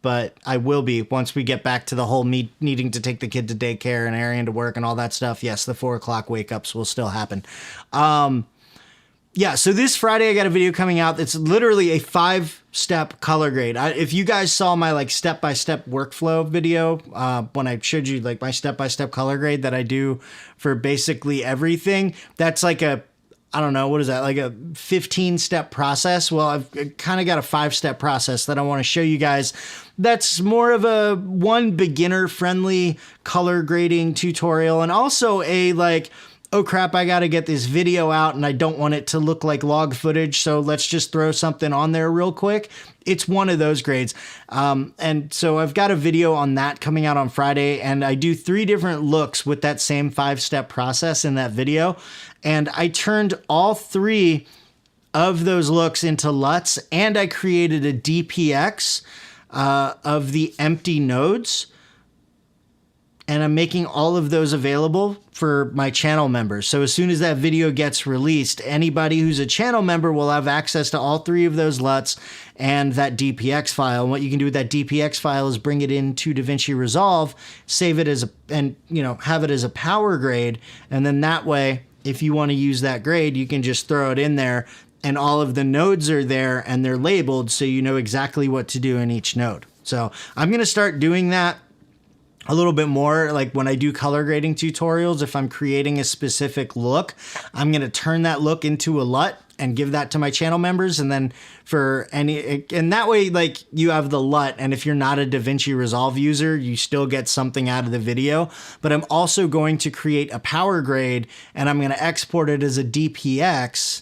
But I will be once we get back to the whole needing to take the kid to daycare and Arian to work and all that stuff. Yes, the 4 o'clock wake ups will still happen. Yeah, so this Friday I got a video coming out that's literally a 5-step color grade. If you guys saw my like step-by-step workflow video when I showed you like my step-by-step color grade that I do for basically everything, that's like a, I don't know, what is that, like a 15-step process? Well, I've kind of got a 5-step process that I want to show you guys. That's more of a one beginner-friendly color grading tutorial, and also a like, oh crap, I got to get this video out and I don't want it to look like log footage, so let's just throw something on there real quick. It's one of those grades. And so I've got a video on that coming out on Friday, and I do 3 different looks with that same 5-step process in that video. And I turned all 3 of those looks into LUTs, and I created a DPX of the empty nodes. And I'm making all of those available for my channel members. So as soon as that video gets released, anybody who's a channel member will have access to all 3 of those LUTs and that DPX file. And what you can do with that DPX file is bring it into DaVinci Resolve, save it as have it as a power grade. And then that way, if you want to use that grade, you can just throw it in there and all of the nodes are there and they're labeled so you know exactly what to do in each node. So I'm going to start doing that a little bit more, like when I do color grading tutorials. If I'm creating a specific look, I'm going to turn that look into a LUT and give that to my channel members. And then and that way, like, you have the LUT, and if you're not a DaVinci Resolve user, you still get something out of the video. But I'm also going to create a power grade, and I'm going to export it as a DPX,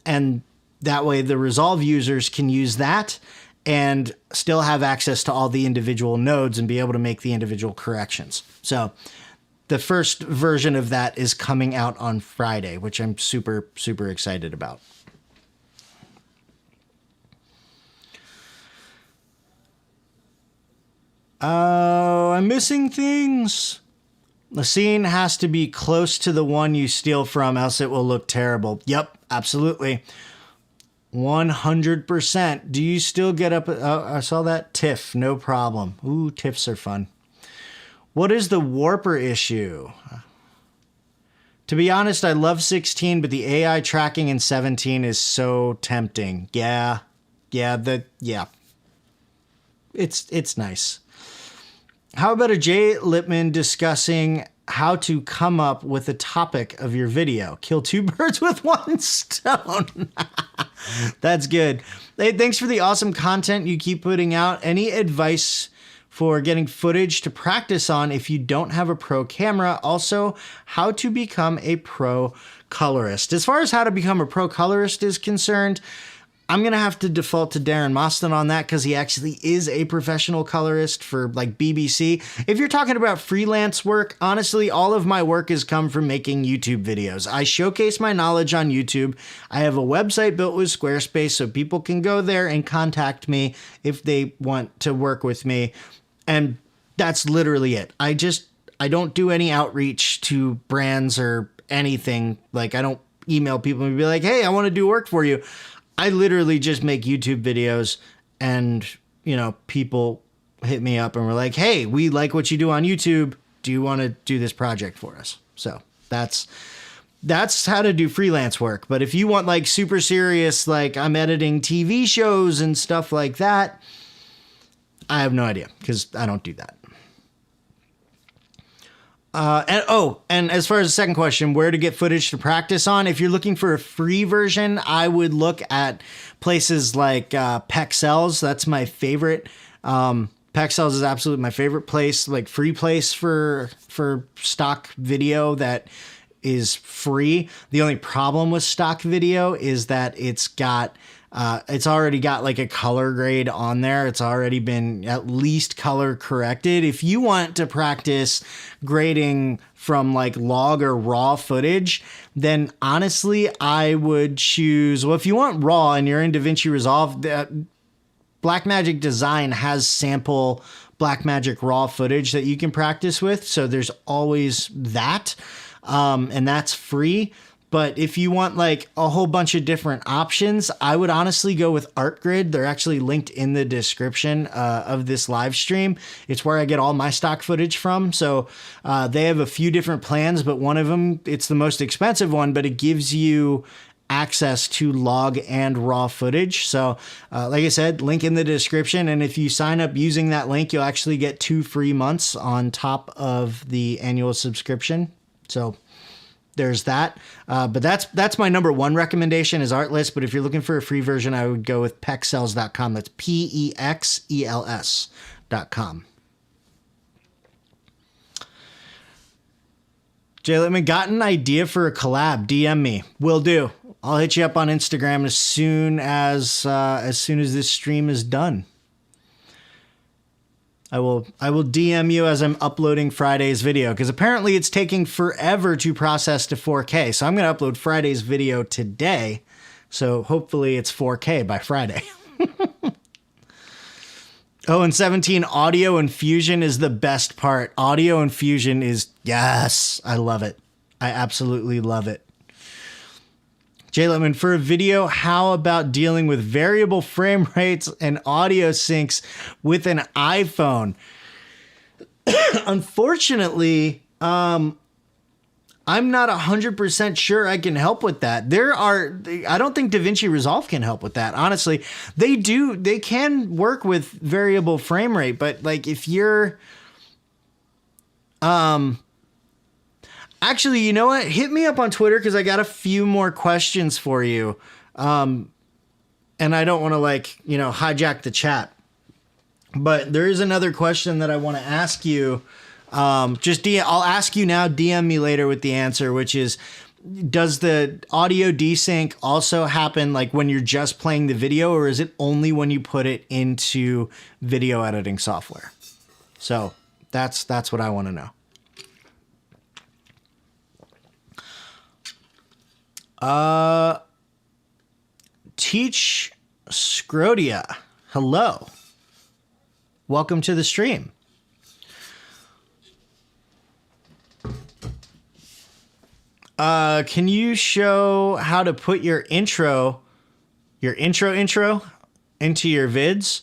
and that way the Resolve users can use that and still have access to all the individual nodes and be able to make the individual corrections. So the first version of that is coming out on Friday, which I'm super, super excited about. Oh, I'm missing things. The scene has to be close to the one you steal from, else it will look terrible. Yep, absolutely. 100%. Do you still get up? I saw that. TIFF, no problem. Ooh, TIFFs are fun. What is the warper issue? To be honest, I love 16, but the AI tracking in 17 is so tempting. Yeah. It's nice. How about a Jay Lippman discussing how to come up with the topic of your video? Kill two birds with one stone. That's good. Hey, thanks for the awesome content you keep putting out. Any advice for getting footage to practice on if you don't have a pro camera? Also, how to become a pro colorist. As far as how to become a pro colorist is concerned, I'm going to have to default to Darren Moston on that because he actually is a professional colorist for like BBC. If you're talking about freelance work, honestly, all of my work has come from making YouTube videos. I showcase my knowledge on YouTube. I have a website built with Squarespace so people can go there and contact me if they want to work with me. And that's literally it. I don't do any outreach to brands or anything. Like I don't email people and be like, hey, I want to do work for you. I literally just make YouTube videos and, you know, people hit me up and were like, hey, we like what you do on YouTube. Do you want to do this project for us? So that's how to do freelance work. But if you want like super serious, like I'm editing TV shows and stuff like that, I have no idea because I don't do that. And as far as the second question, where to get footage to practice on, if you're looking for a free version, I would look at places like Pexels. That's my favorite. Pexels is absolutely my favorite place, like free place for stock video that is free. The only problem with stock video is that it's already got like a color grade on there. It's already been at least color corrected. If you want to practice grading from like log or raw footage, then honestly, I would choose, well, if you want raw and you're in DaVinci Resolve, Blackmagic Design has sample Blackmagic raw footage that you can practice with. So there's always that. And that's free. But if you want like a whole bunch of different options, I would honestly go with ArtGrid. They're actually linked in the description of this live stream. It's where I get all my stock footage from. So they have a few different plans, but one of them, it's the most expensive one, but it gives you access to log and raw footage. So like I said, link in the description. And if you sign up using that link, you'll actually get 2 free months on top of the annual subscription. So there's that. But that's my number one recommendation is Artlist. But if you're looking for a free version, I would go with pexels.com. That's PEXELS.com. Jay Lippman, got an idea for a collab? DM me. Will do. I'll hit you up on Instagram as soon as this stream is done. I will DM you as I'm uploading Friday's video because apparently it's taking forever to process to 4K. So I'm going to upload Friday's video today. So hopefully it's 4K by Friday. Oh, and 17, audio infusion is the best part. Audio infusion is, yes, I love it. I absolutely love it. Jay Lippman, for a video, how about dealing with variable frame rates and audio syncs with an iPhone? Unfortunately, I'm not 100% sure I can help with that. I don't think DaVinci Resolve can help with that. Honestly, they can work with variable frame rate, but like if you're, actually, you know what? Hit me up on Twitter because I got a few more questions for you. And I don't want to hijack the chat. But there is another question that I want to ask you. I'll ask you now, DM me later with the answer, which is, does the audio desync also happen like when you're just playing the video, or is it only when you put it into video editing software? So that's what I want to know. Teach Scrodia. Hello. Welcome to the stream. Can you show how to put your intro into your vids?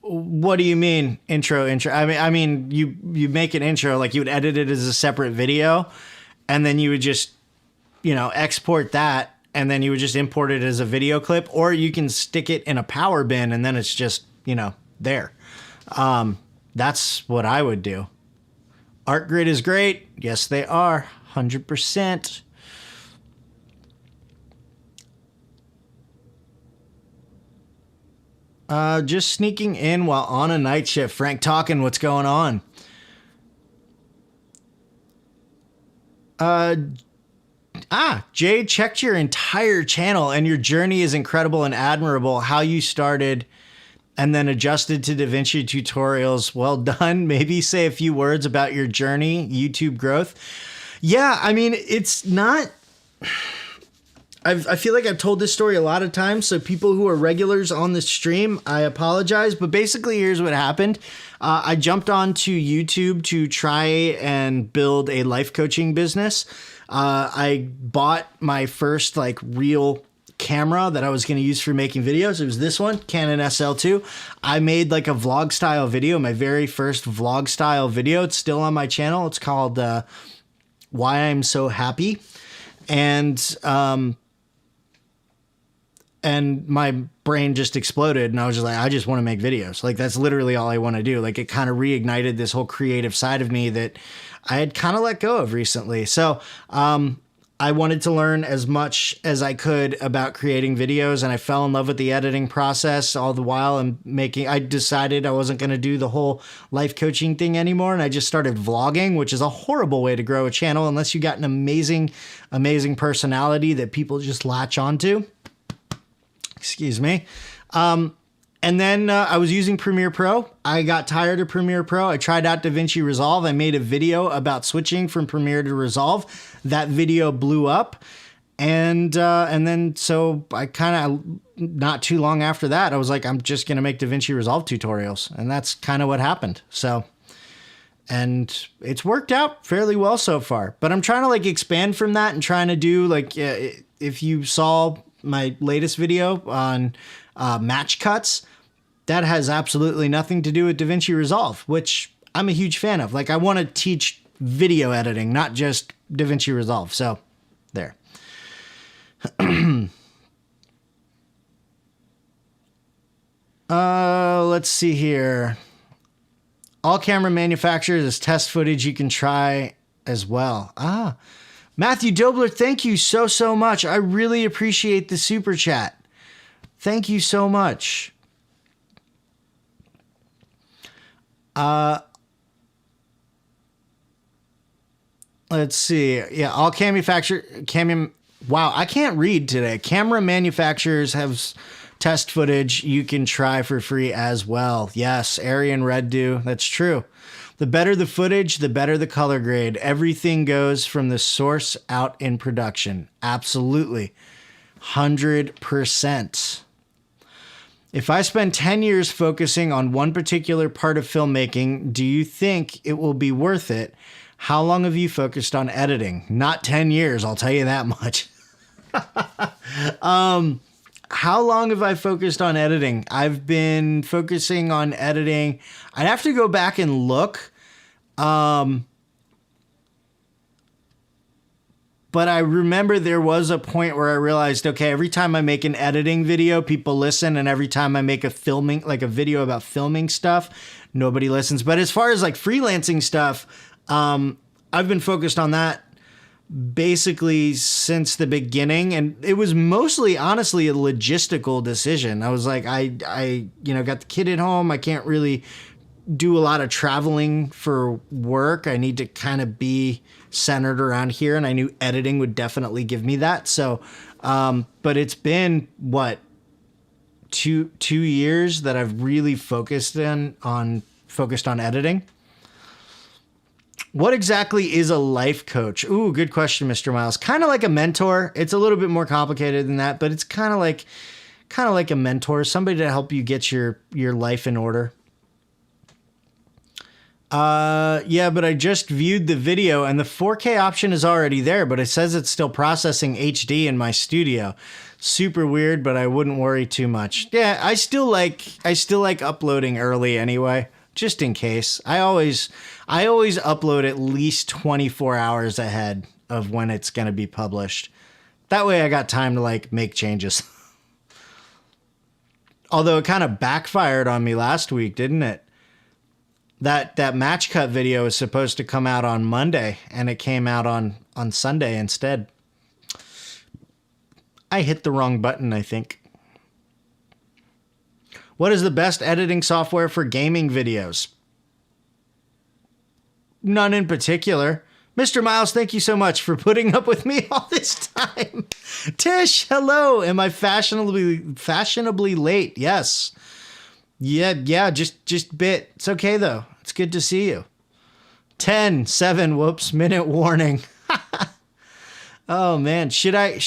What do you mean intro? I mean you make an intro, like you would edit it as a separate video, and then you would just, export that, and then you would just import it as a video clip, or you can stick it in a power bin and then it's just, there. That's what I would do. ArtGrid is great. Yes, they are. 100%. Just sneaking in while on a night shift. Frank talking, what's going on? Jade checked your entire channel, and your journey is incredible and admirable. How you started and then adjusted to DaVinci tutorials. Well done. Maybe say a few words about your journey, YouTube growth. Yeah, I mean, it's not... I feel like I've told this story a lot of times, so people who are regulars on the stream, I apologize. But basically, here's what happened. I jumped onto YouTube to try and build a life coaching business. I bought my first real camera that I was going to use for making videos. It was this one, Canon SL2. I made a vlog style video, my very first vlog style video. It's still on my channel. It's called Why I'm So Happy. And my brain just exploded, and I was just like, I just want to make videos. That's literally all I want to do. It kind of reignited this whole creative side of me that I had kind of let go of recently. So I wanted to learn as much as I could about creating videos, and I fell in love with the editing process all the while. I decided I wasn't going to do the whole life coaching thing anymore, and I just started vlogging, which is a horrible way to grow a channel unless you got an amazing, amazing personality that people just latch onto. Excuse me. And then I was using Premiere Pro. I got tired of Premiere Pro. I tried out DaVinci Resolve. I made a video about switching from Premiere to Resolve. That video blew up. And then so I kind of, not too long after that, I was like, I'm just going to make DaVinci Resolve tutorials. And that's kind of what happened. So, and it's worked out fairly well so far. But I'm trying to expand from that and trying to do if you saw my latest video on match cuts, that has absolutely nothing to do with DaVinci Resolve, which I'm a huge fan of. I want to teach video editing, not just DaVinci Resolve. So there. Let's see here. All camera manufacturers is test footage you can try as well. Matthew Dobler, thank you so much. I really appreciate the super chat. Thank you so much. Let's see. Yeah, all wow, I can't read today. Camera manufacturers have test footage you can try for free as well. Yes, Arian Red do. That's true. The better the footage, the better the color grade. Everything goes from the source out in production. Absolutely. 100%. If I spend 10 years focusing on one particular part of filmmaking, do you think it will be worth it? How long have you focused on editing? Not 10 years, I'll tell you that much. How long have I focused on editing? I've been focusing on editing. I'd have to go back and look. But I remember there was a point where I realized, okay, every time I make an editing video, people listen. And every time I make a video about filming stuff, nobody listens. But as far as freelancing stuff, I've been focused on that basically since the beginning. And it was mostly, honestly, a logistical decision. I was like, I got the kid at home. I can't really do a lot of traveling for work. I need to kind of be centered around here, and I knew editing would definitely give me that. So, but it's been two years that I've really focused on editing. What exactly is a life coach? Ooh, good question, Mr. Miles. Kind of like a mentor. It's a little bit more complicated than that, but it's kind of like a mentor, somebody to help you get your life in order. Yeah, but I just viewed the video and the 4K option is already there, but it says it's still processing HD in my studio. Super weird, but I wouldn't worry too much. Yeah, I still like uploading early anyway, just in case. I always upload at least 24 hours ahead of when it's going to be published. That way I got time to like make changes. Although it kind of backfired on me last week, didn't it? That match cut video is supposed to come out on Monday, and it came out on Sunday instead. I hit the wrong button, I think. What is the best editing software for gaming videos? None in particular. Mr. Miles, thank you so much for putting up with me all this time. Tish, hello. Am I fashionably late? Yes. Yeah, just bit. It's okay though. It's good to see you. 10, 7, whoops, minute warning. Oh man, should I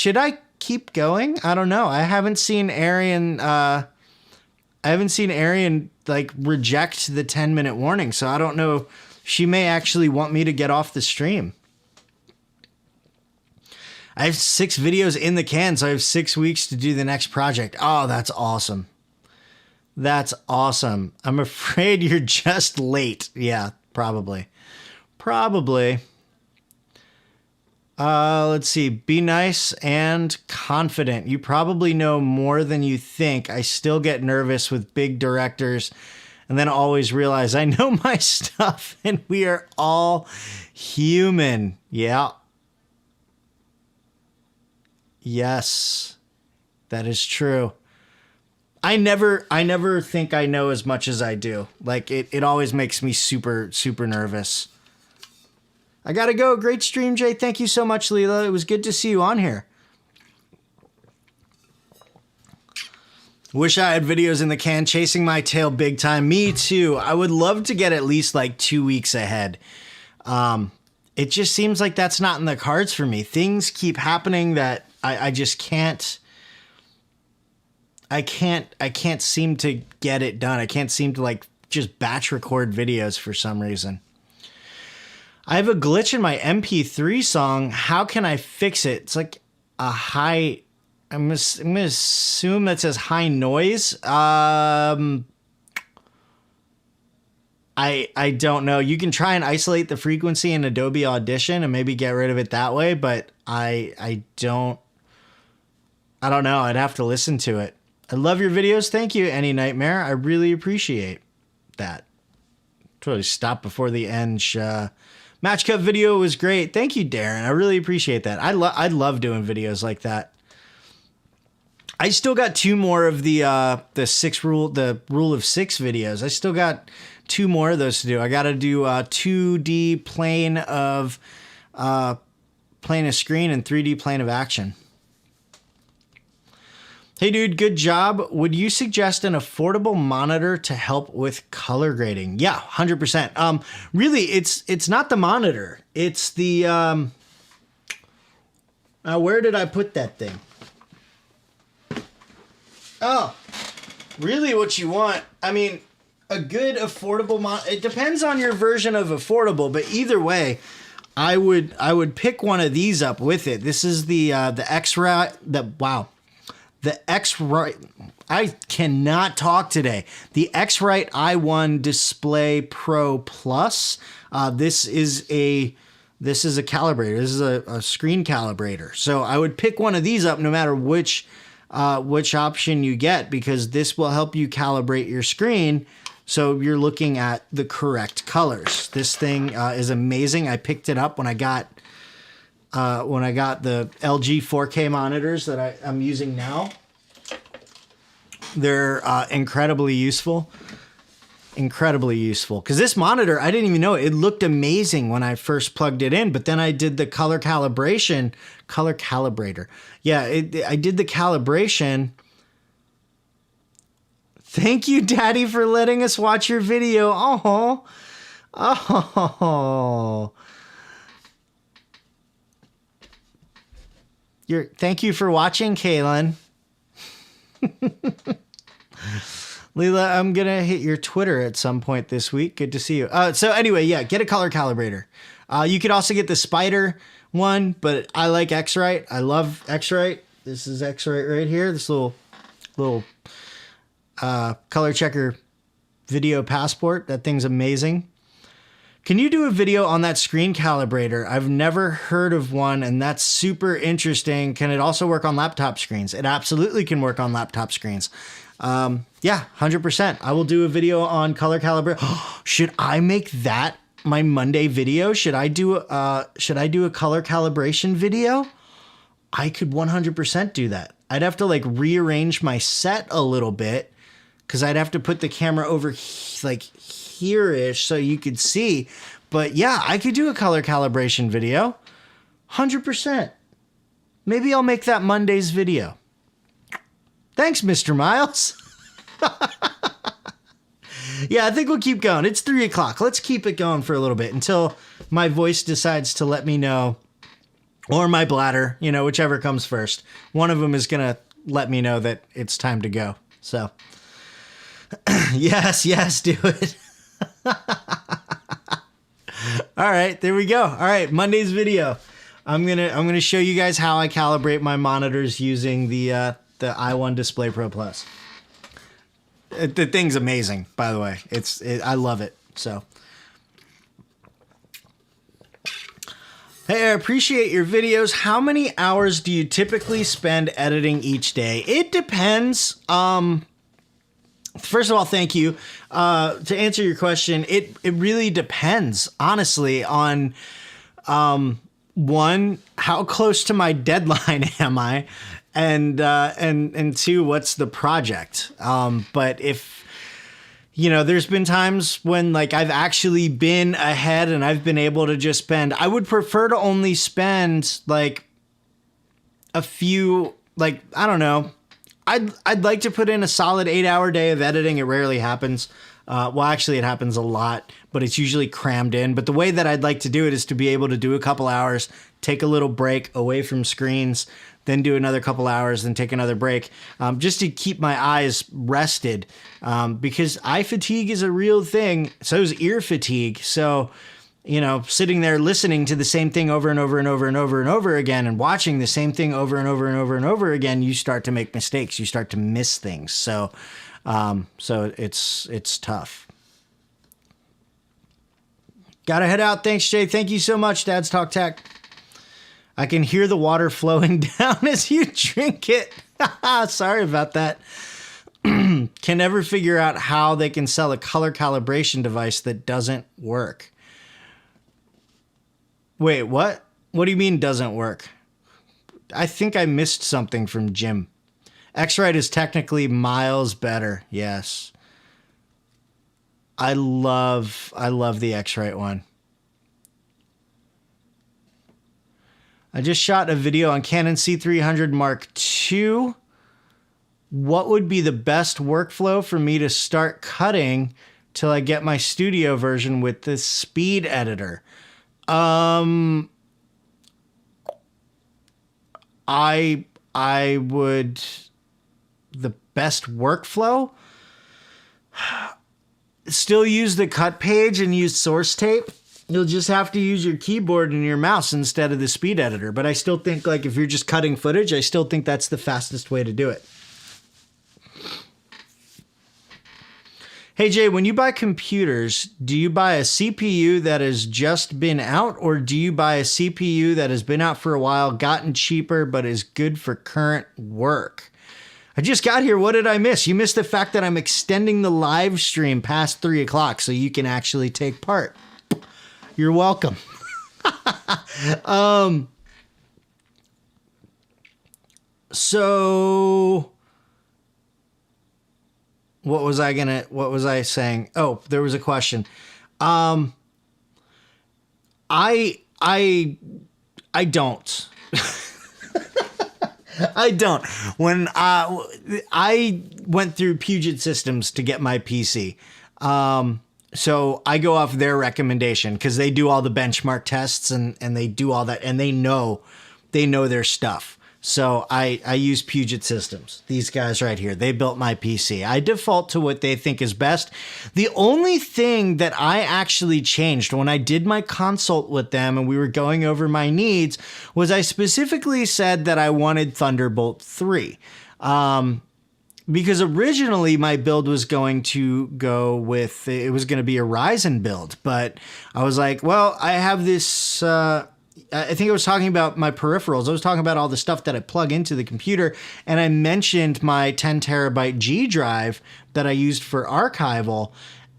keep going? I don't know. I haven't seen Arian like reject the 10-minute warning, so I don't know. She may actually want me to get off the stream. I have 6 videos in the can, so I have 6 weeks to do the next project. Oh, that's awesome. That's awesome. I'm afraid you're just late. Yeah, probably. Let's see. Be nice and confident. You probably know more than you think. I still get nervous with big directors and then always realize I know my stuff and we are all human. Yeah. Yes, that is true. I never think I know as much as I do. Like it always makes me super, super nervous. I gotta go. Great stream, Jay. Thank you so much, Leela. It was good to see you on here. Wish I had videos in the can chasing my tail big time. Me too. I would love to get at least like 2 weeks ahead. It just seems like that's not in the cards for me. Things keep happening that I just can't. I can't seem to get it done. I can't seem to like just batch record videos for some reason. I have a glitch in my MP3 song. How can I fix it? It's like a high, I'm gonna assume that says high noise. I don't know. You can try and isolate the frequency in Adobe Audition and maybe get rid of it that way, but I don't know. I'd have to listen to it. I love your videos. Thank you, Any Nightmare. I really appreciate that. Totally stop before the end. Match cut video was great. Thank you, Darren. I really appreciate that. I love doing videos like that. I still got 2 more of the rule of 6 videos. I still got 2 more of those to do. I got to do 2D plane of screen and 3D plane of action. Hey dude, good job. Would you suggest an affordable monitor to help with color grading? Yeah, 100%. Really, it's not the monitor. It's the where did I put that thing? Oh, really what you want. I mean, a good affordable it depends on your version of affordable, but either way, I would pick one of these up with it. This is the X-Rite, the X-Rite, I cannot talk today. The X-Rite i1 Display Pro Plus. This is a calibrator. This is a screen calibrator. So I would pick one of these up no matter which option you get, because this will help you calibrate your screen so you're looking at the correct colors. This thing is amazing. I picked it up when I got the LG 4K monitors that I'm using now. They're incredibly useful. Because this monitor, I didn't even know it looked amazing when I first plugged it in, but then I did the color calibrator. Yeah, I did the calibration. Thank you, Daddy, for letting us watch your video. Oh, thank you for watching, Kaylin. Leela, I'm going to hit your Twitter at some point this week. Good to see you. So anyway, yeah, get a color calibrator. You could also get the Spider one, but I like X-Rite. I love X-Rite. This is X-Rite right here. This little color checker video passport. That thing's amazing. Can you do a video on that screen calibrator? I've never heard of one, and that's super interesting. Can it also work on laptop screens? It absolutely can work on laptop screens. Yeah, 100%. I will do a video on color calibration. Should I make that my Monday video? Should I do a color calibration video? I could 100% do that. I'd have to like rearrange my set a little bit because I'd have to put the camera over like here-ish so you could see. But yeah, I could do a color calibration video. 100%. Maybe I'll make that Monday's video. Thanks, Mr. Miles. Yeah, I think we'll keep going. It's 3 o'clock. Let's keep it going for a little bit until my voice decides to let me know, or my bladder, whichever comes first. One of them is going to let me know that it's time to go. So, yes, do it. All right, there we go. All right, Monday's video. I'm gonna show you guys how I calibrate my monitors using the i1 Display Pro Plus. The thing's amazing, by the way. I love it. So, hey, I appreciate your videos. How many hours do you typically spend editing each day? It depends. First of all, thank you. To answer your question, it really depends, honestly, on one, how close to my deadline am I? And two, what's the project? But if, there's been times when like I've actually been ahead and I've been able to just I would prefer to only spend like a few, like, I don't know. I'd like to put in a solid 8-hour day of editing. It rarely happens. Well, actually it happens a lot, but it's usually crammed in. But the way that I'd like to do it is to be able to do a couple hours, take a little break away from screens, then do another couple hours, then take another break, just to keep my eyes rested, because eye fatigue is a real thing. So is ear fatigue. So, sitting there listening to the same thing over and over and over and over and over again and watching the same thing over and over and over and over again, you start to make mistakes. You start to miss things. So it's tough. Gotta head out. Thanks, Jay. Thank you so much, Dad's Talk Tech. I can hear the water flowing down as you drink it. Sorry about that. Can never figure out how they can sell a color calibration device that doesn't work. Wait, what? What do you mean doesn't work? I think I missed something from Jim. X-Rite is technically miles better. Yes. I love the X-Rite one. I just shot a video on Canon C300 Mark II. What would be the best workflow for me to start cutting till I get my studio version with the speed editor? I would, the best workflow? Still use the cut page and use source tape. You'll just have to use your keyboard and your mouse instead of the speed editor. But I still think, like, if you're just cutting footage, I still think that's the fastest way to do it. Hey, Jay, when you buy computers, do you buy a CPU that has just been out, or do you buy a CPU that has been out for a while, gotten cheaper, but is good for current work? I just got here. What did I miss? You missed the fact that I'm extending the live stream past 3 o'clock so you can actually take part. You're welcome. So what was I saying? Oh, there was a question. I don't. I don't. When I went through Puget Systems to get my PC, So I go off their recommendation because they do all the benchmark tests and they do all that, and they know their stuff. So I use Puget Systems. These guys right here, they built my PC. I default to what they think is best. The only thing that I actually changed when I did my consult with them and we were going over my needs was I specifically said that I wanted Thunderbolt 3. Because originally my build was going to go with, it was going to be a Ryzen build, but I was like, well, I have this, I think I was talking about my peripherals. I was talking about all the stuff that I plug into the computer, and I mentioned my 10 terabyte G drive that I used for archival,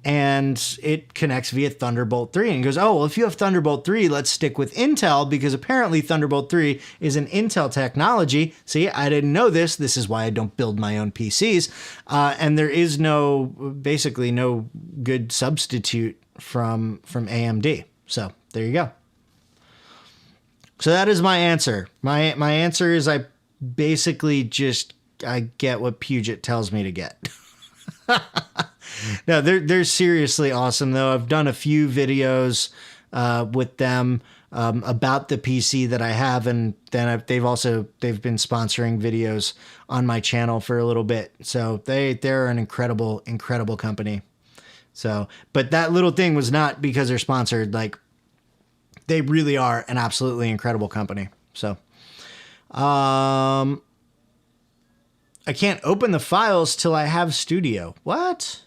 and it connects via Thunderbolt 3. And he goes, oh, well, if you have Thunderbolt 3, let's stick with Intel, because apparently Thunderbolt 3 is an Intel technology. See, I didn't know this. This is why I don't build my own PCs. And there is basically no good substitute from AMD. So there you go. So that is my answer. My answer is I basically I get what Puget tells me to get. No, they're seriously awesome though. I've done a few videos with them about the PC that I have, and then they've been sponsoring videos on my channel for a little bit. So they're an incredible company. So, but that little thing was not because they're sponsored. Like, they really are an absolutely incredible company. So, I can't open the files till I have Studio. What?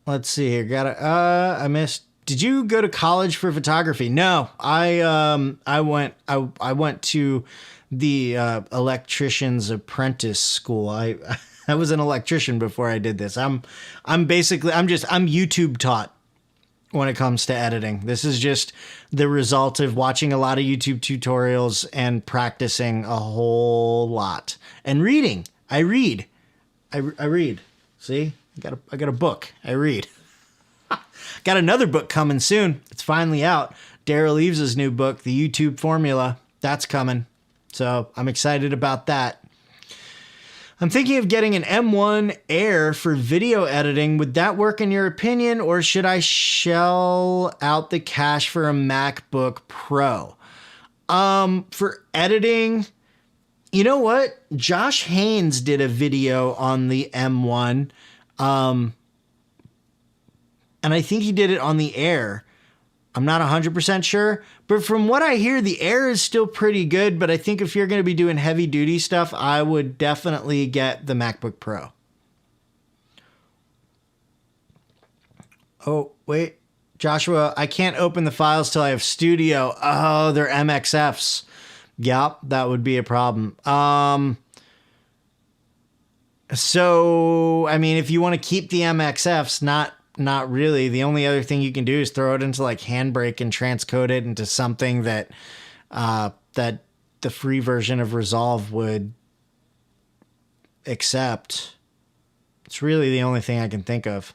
Let's see here. I missed. Did you go to college for photography? No, I went to the electrician's apprentice school. I was an electrician before I did this. I'm YouTube taught when it comes to editing. This is just the result of watching a lot of YouTube tutorials and practicing a whole lot and reading. I read. See, I got a book. I read. Got another book coming soon. It's finally out. Daryl Eves' new book, The YouTube Formula. That's coming. So I'm excited about that. I'm thinking of getting an M1 Air for video editing. Would that work in your opinion, or should I shell out the cash for a MacBook Pro? For editing, you know what? Josh Haynes did a video on the M1. And I think he did it on the Air. I'm not 100% sure, but from what I hear, the Air is still pretty good. But I think if you're going to be doing heavy duty stuff, I would definitely get the MacBook Pro. Oh, wait, Joshua, I can't open the files till I have Studio. Oh, they're MXFs. Yep, that would be a problem. So, I mean, if you want to keep the MXFs, not really. The only other thing you can do is throw it into like Handbrake and transcode it into something that that the free version of Resolve would accept. It's really the only thing I can think of.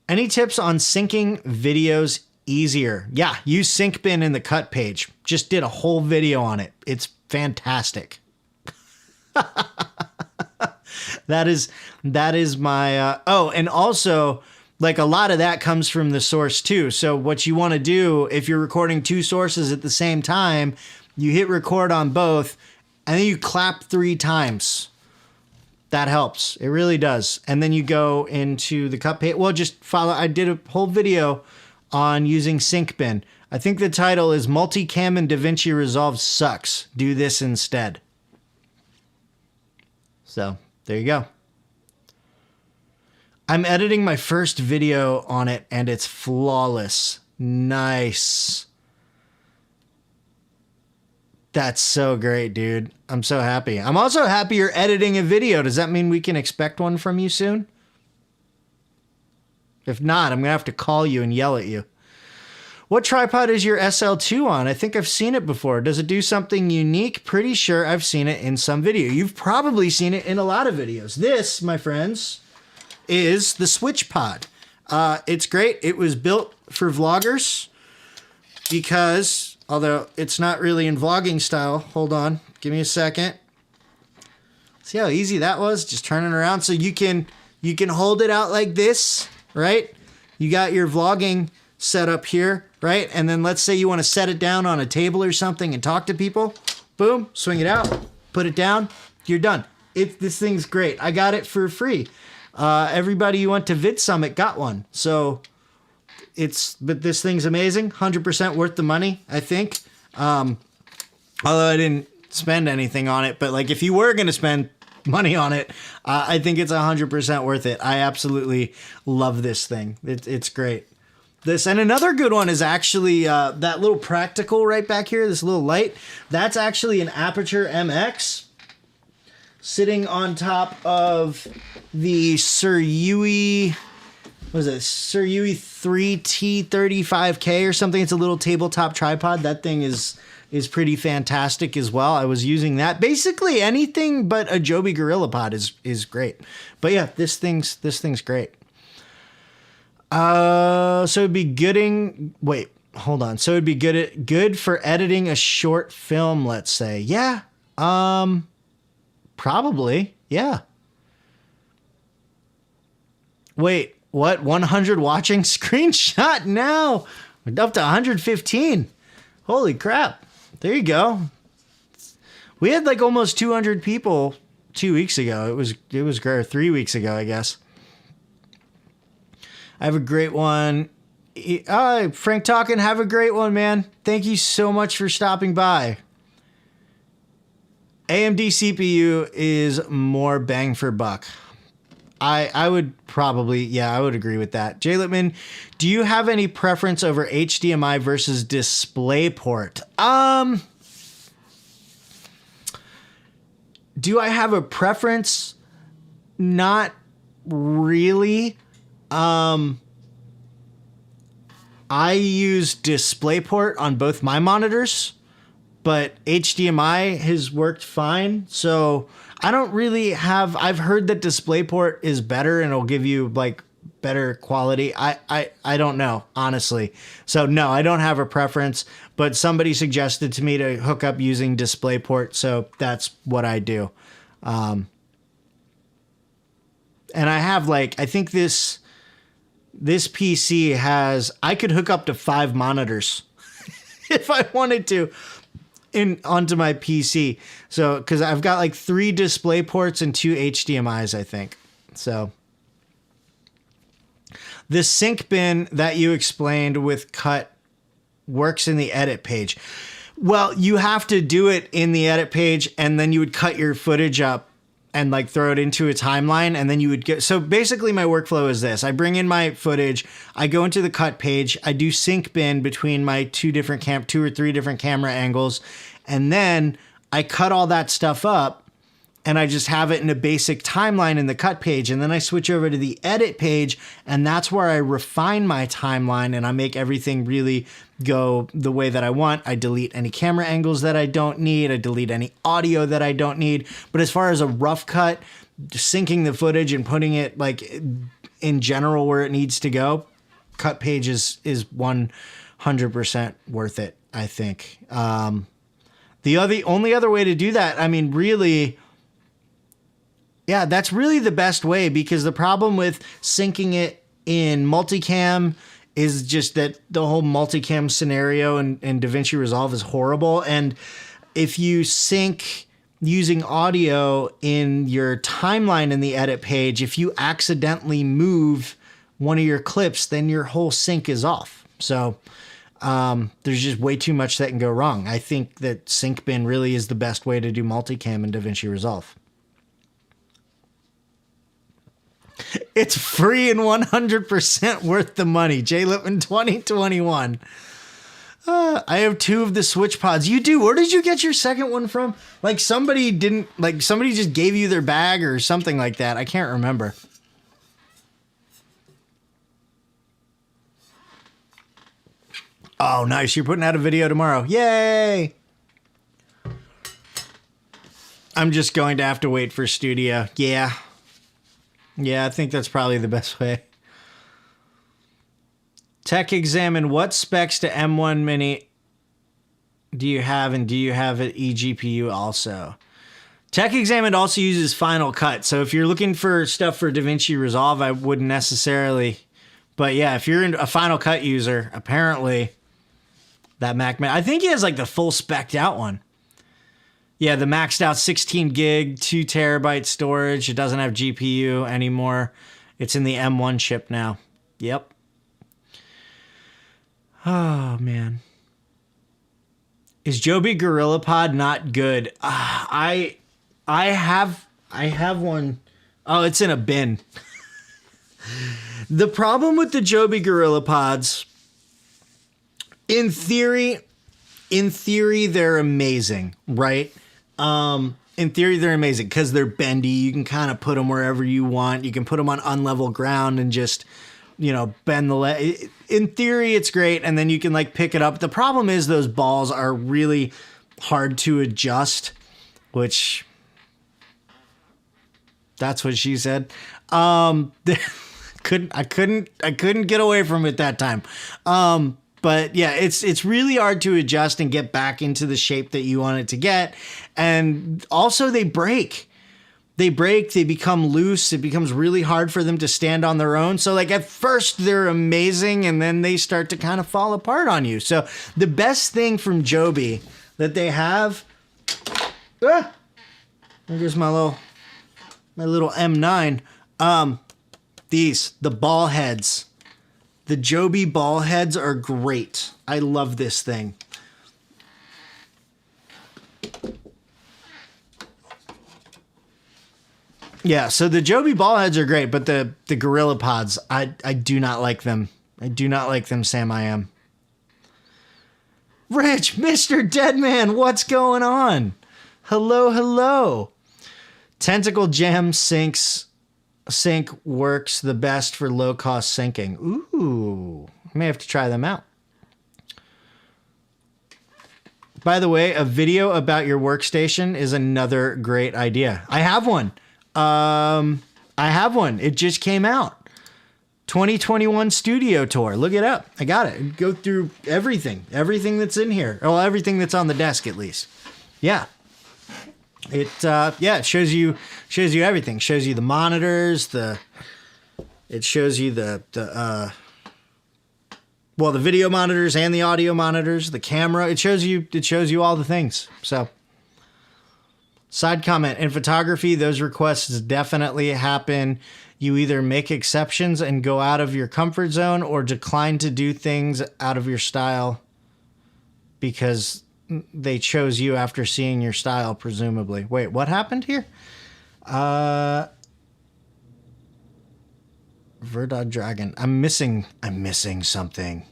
Any tips on syncing videos easier? Yeah, use SyncBin in the cut page. Just did a whole video on it. It's fantastic. That is my and also, like, a lot of that comes from the source too. So what you want to do if you're recording two sources at the same time, you hit record on both and then you clap 3 times. That helps. It really does. And then you go into the cut page. Well, just follow. I did a whole video on using SyncBin. I think the title is Multicam and DaVinci Resolve Sucks. Do this instead. So there you go. I'm editing my first video on it and it's flawless. Nice. That's so great, dude. I'm so happy. I'm also happy you're editing a video. Does that mean we can expect one from you soon? If not, I'm going to have to call you and yell at you. What tripod is your SL2 on? I think I've seen it before. Does it do something unique? Pretty sure I've seen it in some video. You've probably seen it in a lot of videos. This, my friends, is the SwitchPod. It's great. It was built for vloggers because although it's not really in vlogging style. Hold on, give me a second. See how easy that was? Just turning around. So you can hold it out like this, right? You got your vlogging set up here, right? And then let's say you want to set it down on a table or something and talk to people. Boom, swing it out, put it down, you're done. This thing's great. I got it for free. Everybody who went to Vid Summit got one. So but this thing's amazing. 100% worth the money, I think. Although I didn't spend anything on it, but like if you were going to spend money on it, I think it's 100% worth it. I absolutely love this thing. It's great. This and another good one is actually that little practical right back here, this little light. That's actually an Aperture MX sitting on top of the Surui, what is it? Surui 3T35K or something. It's a little tabletop tripod. That thing is pretty fantastic as well. I was using that. Basically anything but a Joby GorillaPod is great. But yeah, this thing's great. So it'd be hold on. So it'd be good for editing a short film, let's say. Yeah. Probably. Yeah. Wait, what? 100 watching? Screenshot now. We're up to 115. Holy crap. There you go. We had like almost 200 people 2 weeks ago. It was great. 3 weeks ago, I guess. I have a great one. Frank Talkin, have a great one, man. Thank you so much for stopping by. AMD CPU is more bang for buck. I would probably, I would agree with that. Jay Lippman, do you have any preference over HDMI versus DisplayPort? Do I have a preference? Not really. I use DisplayPort on both my monitors, but HDMI has worked fine. So I don't really have, I've heard that DisplayPort is better and it'll give you like better quality. I don't know, honestly. So no, I don't have a preference, but somebody suggested to me to hook up using DisplayPort. So that's what I do. And I have like, I think this PC has, I could hook up to 5 monitors if I wanted to onto my PC. So, cause I've got like 3 display ports and 2 HDMIs, I think. So the sync bin that you explained with cut works in the edit page. Well, you have to do it in the edit page and then you would cut your footage up and like throw it into a timeline, and then you would get, so basically my workflow is this. I bring in my footage, I go into the cut page, I do sync bin between my 2 or 3 different camera angles, and then I cut all that stuff up and I just have it in a basic timeline in the cut page, and then I switch over to the edit page, and that's where I refine my timeline and I make everything really go the way that I want. I delete any camera angles that I don't need. I delete any audio that I don't need. But as far as a rough cut, syncing the footage and putting it like in general where it needs to go, cut page is 100% worth it, I think. The only other way to do that, I mean, really, yeah, that's really the best way, because the problem with syncing it in multicam is just that the whole multicam scenario in DaVinci Resolve is horrible. And if you sync using audio in your timeline in the edit page, if you accidentally move one of your clips, then your whole sync is off. So there's just way too much that can go wrong. I think that sync bin really is the best way to do multicam in DaVinci Resolve. It's free and 100% worth the money. Jay Lippman 2021. I have 2 of the Switch pods. You do? Where did you get your second one from? Like somebody just gave you their bag or something like that. I can't remember. Oh, nice. You're putting out a video tomorrow. Yay! I'm just going to have to wait for Studio. Yeah. Yeah, I think that's probably the best way. Tech Examine, what specs to M1 Mini do you have, and do you have an eGPU also? Tech Examined also uses Final Cut, so if you're looking for stuff for DaVinci Resolve, I wouldn't necessarily. But yeah, if you're a Final Cut user, apparently that Mac, I think he has like the full spec'd out one. Yeah, the maxed out 16 gig, 2 terabyte storage. It doesn't have GPU anymore. It's in the M1 chip now. Yep. Oh, man. Is Joby GorillaPod not good? I have one. Oh, it's in a bin. The problem with the Joby GorillaPods, in theory, they're amazing, right? In theory, they're amazing because they're bendy. You can kind of put them wherever you want. You can put them on unlevel ground and just, bend the leg. In theory, it's great. And then you can like pick it up. The problem is those balls are really hard to adjust, which that's what she said. I couldn't get away from it that time. But yeah, it's really hard to adjust and get back into the shape that you want it to get. And also they break. They become loose. It becomes really hard for them to stand on their own. So like at first they're amazing and then they start to kind of fall apart on you. So the best thing from Joby that they have, there's my little M9. The ball heads. The Joby ball heads are great. I love this thing. Yeah, so the Joby ball heads are great, but the GorillaPods, I do not like them. I do not like them, Sam I am. Rich, Mr. Deadman, what's going on? Hello. Tentacle Gem sync works the best for low-cost syncing. Ooh, I may have to try them out. By the way, a video about your workstation is another great idea. I have one. It just came out. 2021 Studio Tour. Look it up. I got it. Go through everything that's in here. Well, everything that's on the desk, at least. Yeah. It shows you everything. Shows you the monitors, it shows you the video monitors and the audio monitors, the camera. It shows you all the things. So, side comment, in photography, those requests definitely happen. You either make exceptions and go out of your comfort zone or decline to do things out of your style because they chose you after seeing your style, presumably. Wait, what happened here? Verdad Dragon. I'm missing something.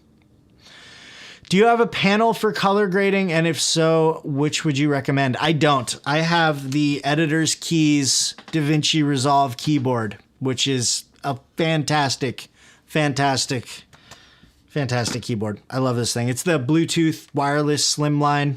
Do you have a panel for color grading? And if so, which would you recommend? I don't. I have the Editor's Keys DaVinci Resolve keyboard, which is a fantastic keyboard. I love this thing. It's the Bluetooth wireless slimline.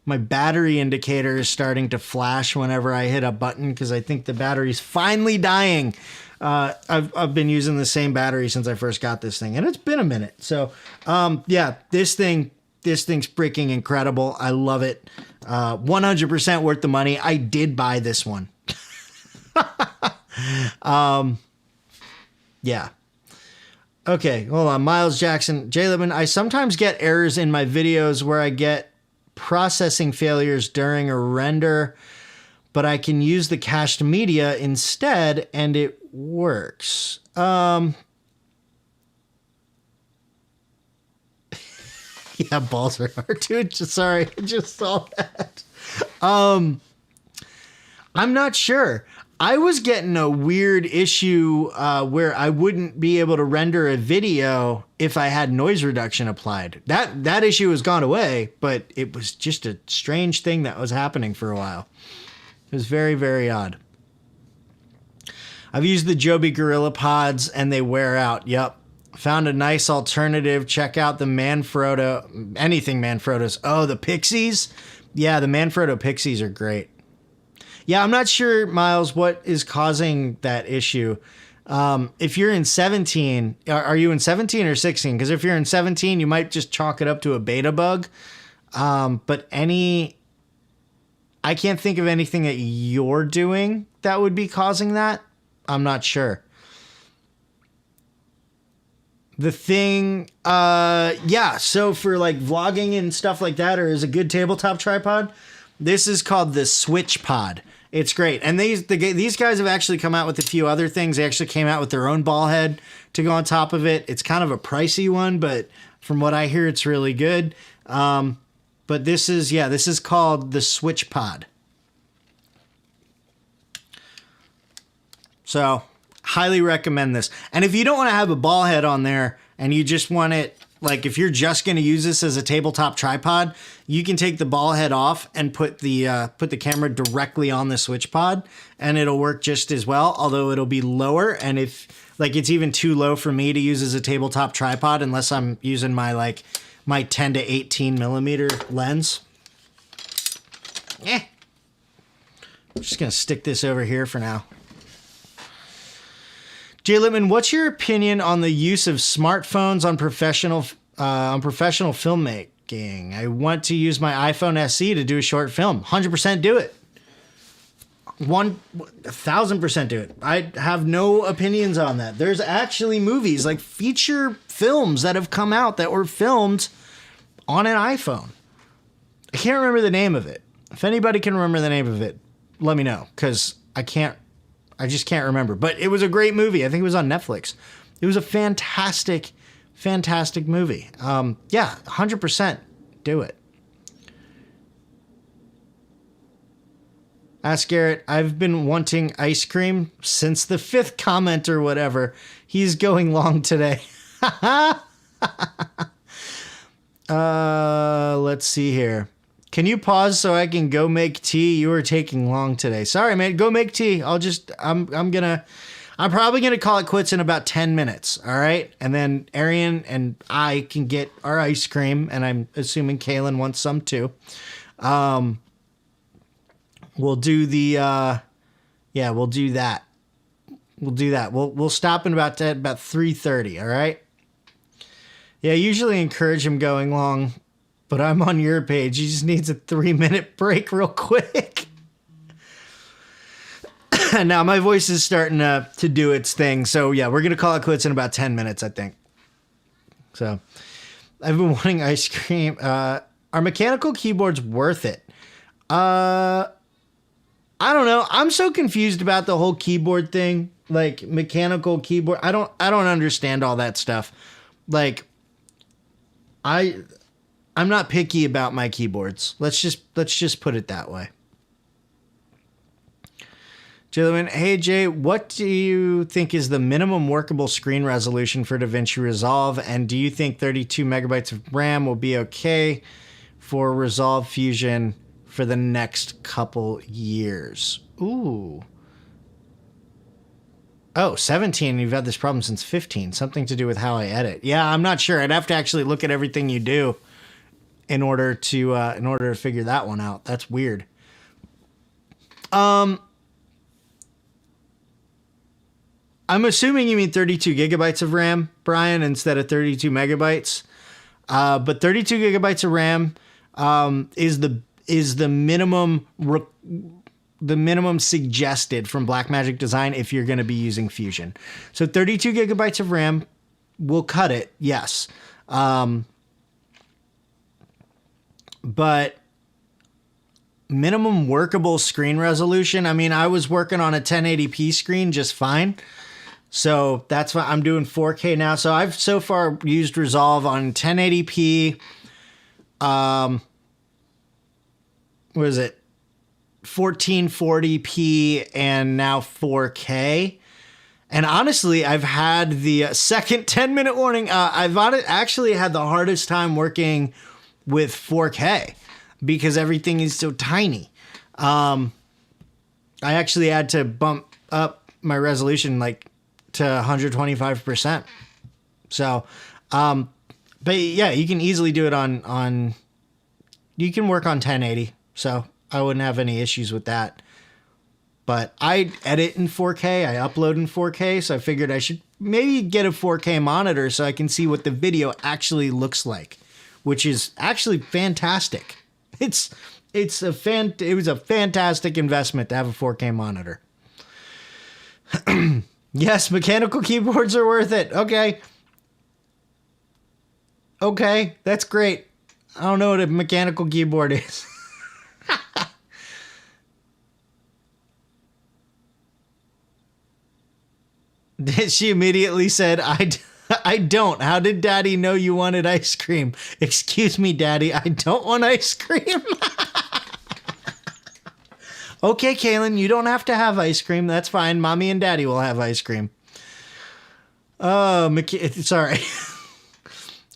My battery indicator is starting to flash whenever I hit a button because I think the battery's finally dying. I've been using the same battery since I first got this thing, and it's been a minute. So, this thing's freaking incredible. I love it. 100% worth the money. I did buy this one. Yeah. Okay, hold on. Miles Jackson, J. Lippman, I sometimes get errors in my videos where I get processing failures during a render, but I can use the cached media instead and it works. Yeah, balls are hard too. Sorry, I just saw that. I'm not sure. I was getting a weird issue where I wouldn't be able to render a video if I had noise reduction applied. That issue has gone away, but it was just a strange thing that was happening for a while. It was very, very odd. I've used the Joby GorillaPods and they wear out. Yep. Found a nice alternative. Check out the Manfrotto, anything Manfrotto's. Oh, the Pixies? Yeah, the Manfrotto Pixies are great. Yeah, I'm not sure, Miles, what is causing that issue. If you're in 17, are you in 17 or 16? Because if you're in 17, you might just chalk it up to a beta bug. But I can't think of anything that you're doing that would be causing that. I'm not sure. The thing, so for like vlogging and stuff like that, or as a good tabletop tripod, this is called the Switch Pod. It's great. And these guys have actually come out with a few other things. They actually came out with their own ball head to go on top of it. It's kind of a pricey one, but from what I hear, it's really good. But this is called the Switch Pod. So highly recommend this. And if you don't want to have a ball head on there and you just want it, like if you're just going to use this as a tabletop tripod, you can take the ball head off and put the camera directly on the Switch Pod, and it'll work just as well, although it'll be lower. And if like it's even too low for me to use as a tabletop tripod unless I'm using my 10 to 18 millimeter lens. I'm just going to stick this over here for now. Jay Lippman, what's your opinion on the use of smartphones on professional filmmaking? I want to use my iPhone SE to do a short film. 100% do it. 1,000% do it. I have no opinions on that. There's actually movies, like feature films that have come out that were filmed on an iPhone. I can't remember the name of it. If anybody can remember the name of it, let me know, because I just can't remember. But it was a great movie. I think it was on Netflix. It was a fantastic, fantastic movie. 100% do it. Ask Garrett, I've been wanting ice cream since the 5th comment or whatever. He's going long today. Let's see here. Can you pause so I can go make tea? You are taking long today. Sorry, man. Go make tea. I'm probably gonna call it quits in about 10 minutes. All right. And then Arian and I can get our ice cream, and I'm assuming Kaylin wants some too. We'll do we'll do that. We'll stop in about 3:30. All right. Yeah. I usually encourage him going long, but I'm on your page. He just needs a 3-minute break real quick. Now my voice is starting to do its thing. So yeah, we're going to call it quits in about 10 minutes, I think. So I've been wanting ice cream. Are mechanical keyboards worth it? I don't know. I'm so confused about the whole keyboard thing. Like mechanical keyboard. I don't understand all that stuff. Like I'm not picky about my keyboards. Let's just put it that way. Jillian, hey Jay, what do you think is the minimum workable screen resolution for DaVinci Resolve? And do you think 32 megabytes of RAM will be okay for Resolve Fusion for the next couple years? Ooh. Oh, 17. You've had this problem since 15. Something to do with how I edit. Yeah, I'm not sure. I'd have to actually look at everything you do in order to figure that one out. That's weird. I'm assuming you mean 32 gigabytes of RAM, Brian, instead of 32 megabytes. But 32 gigabytes of RAM is the minimum suggested from Blackmagic Design if you're going to be using Fusion. So 32 gigabytes of RAM will cut it, yes. But minimum workable screen resolution, I mean, I was working on a 1080p screen just fine. So that's why I'm doing 4K now. So I've so far used Resolve on 1080p. What is it? 1440p and now 4K. And honestly, I've had the second 10-minute warning. I've actually had the hardest time working with 4K because everything is so tiny. I actually had to bump up my resolution to 125%. So, but yeah, you can easily do it on you can work on 1080. So I wouldn't have any issues with that. But I edit in 4K, I upload in 4K, so I figured I should maybe get a 4K monitor so I can see what the video actually looks like which is actually fantastic. It was a fantastic investment to have a 4K monitor. Yes, mechanical keyboards are worth it. Okay, that's great. I don't know what a mechanical keyboard is. She immediately said, I don't. How did Daddy know you wanted ice cream? Excuse me, Daddy, I don't want ice cream. Okay, Kaylin, you don't have to have ice cream. That's fine. Mommy and Daddy will have ice cream. Oh, sorry.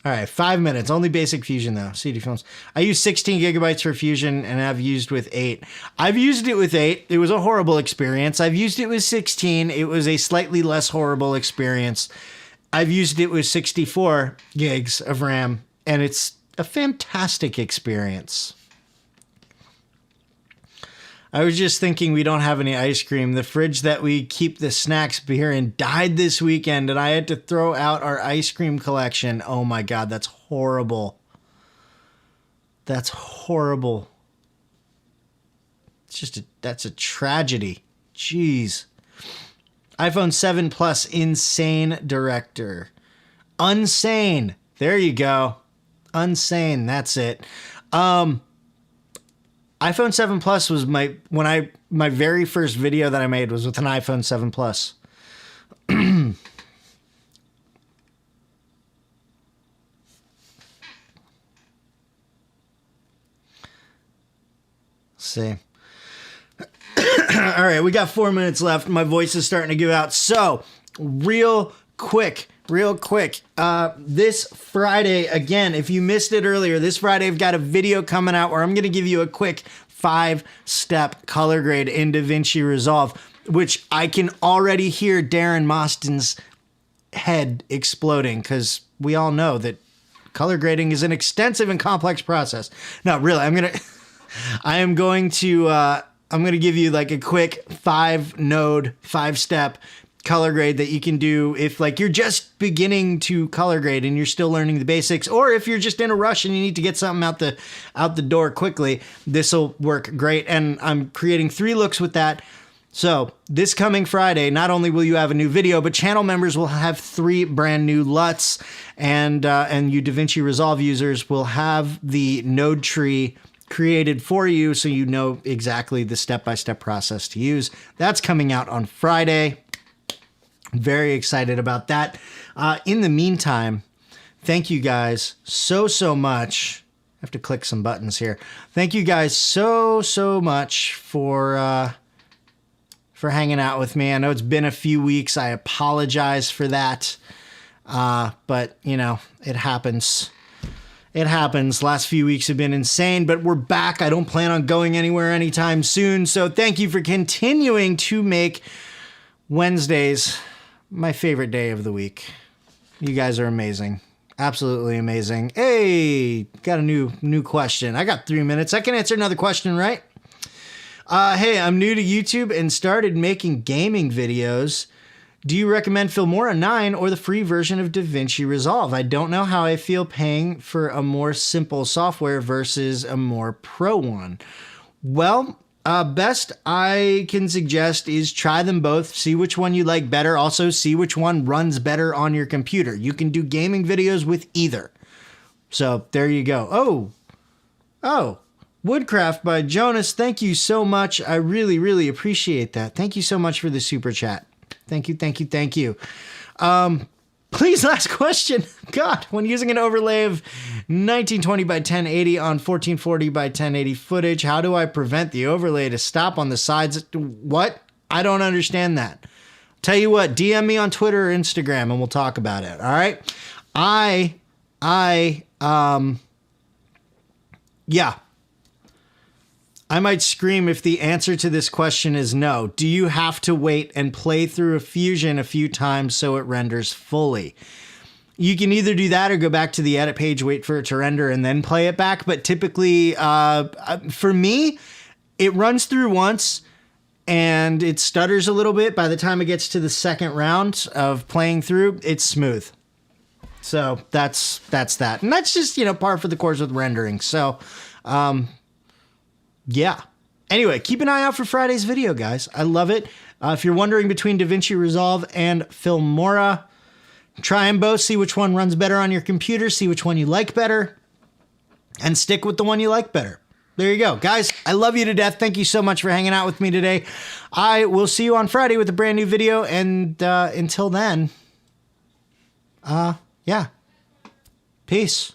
All right, 5 minutes. Only basic Fusion, though. CD films. I use 16 gigabytes for Fusion, and I've used with 8. I've used it with 8. It was a horrible experience. I've used it with 16. It was a slightly less horrible experience. I've used it with 64 gigs of RAM, and it's a fantastic experience. I was just thinking we don't have any ice cream. The fridge that we keep the snacks beer in died this weekend, and I had to throw out our ice cream collection. Oh my God, that's horrible. That's horrible. That's a tragedy. Jeez. iPhone 7 Plus, insane director. Unsane. There you go. Unsane. That's it. iPhone 7 Plus was my very first video that I made was with an iPhone 7 Plus. See. All right, we got 4 minutes left. My voice is starting to give out. So, real quick, this Friday, again, if you missed it earlier, this Friday I've got a video coming out where I'm going to give you a quick 5-step color grade in DaVinci Resolve, which I can already hear Darren Mostyn's head exploding, because we all know that color grading is an extensive and complex process. No, really, I'm going to give you like a quick 5-step color grade that you can do if like you're just beginning to color grade and you're still learning the basics, or if you're just in a rush and you need to get something out the door quickly. This will work great, and I'm creating 3 looks with that. So this coming Friday, not only will you have a new video, but channel members will have 3 brand new LUTs, and you DaVinci Resolve users will have the node tree created for you, so you know exactly the step-by-step process to use. That's coming out on Friday. Very excited about that. In the meantime, thank you guys so much. I have to click some buttons here. Thank you guys so much for hanging out with me. I know it's been a few weeks. I apologize for that. But, you know, it happens. It happens. Last few weeks have been insane, but we're back. I don't plan on going anywhere anytime soon. So thank you for continuing to make Wednesdays my favorite day of the week. You guys are amazing. Absolutely amazing. Hey, got a new question. I got 3 minutes. I can answer another question, right? Hey, I'm new to YouTube and started making gaming videos. Do you recommend Filmora 9 or the free version of DaVinci Resolve? I don't know how I feel paying for a more simple software versus a more pro one. Well, best I can suggest is try them both, see which one you like better, also see which one runs better on your computer. You can do gaming videos with either. So there you go. Oh, Woodcraft by Jonas, thank you so much. I really appreciate that. Thank you so much for the super chat. Thank you. Please, last question. God, when using an overlay of 1920 by 1080 on 1440 by 1080 footage, how do I prevent the overlay to stop on the sides? What? I don't understand that. Tell you what, DM me on Twitter or Instagram and we'll talk about it. All right. I might scream if the answer to this question is no. Do you have to wait and play through a Fusion a few times so it renders fully? You can either do that or go back to the edit page, wait for it to render, and then play it back. But typically, for me, it runs through once and it stutters a little bit. By the time it gets to the second round of playing through, it's smooth. So that's that. And that's just, par for the course with rendering. So, yeah. Anyway, keep an eye out for Friday's video, guys. I love it. If you're wondering between DaVinci Resolve and Filmora, try them both, see which one runs better on your computer, see which one you like better, and stick with the one you like better. There you go. Guys, I love you to death. Thank you so much for hanging out with me today. I will see you on Friday with a brand new video, and until then, yeah. Peace.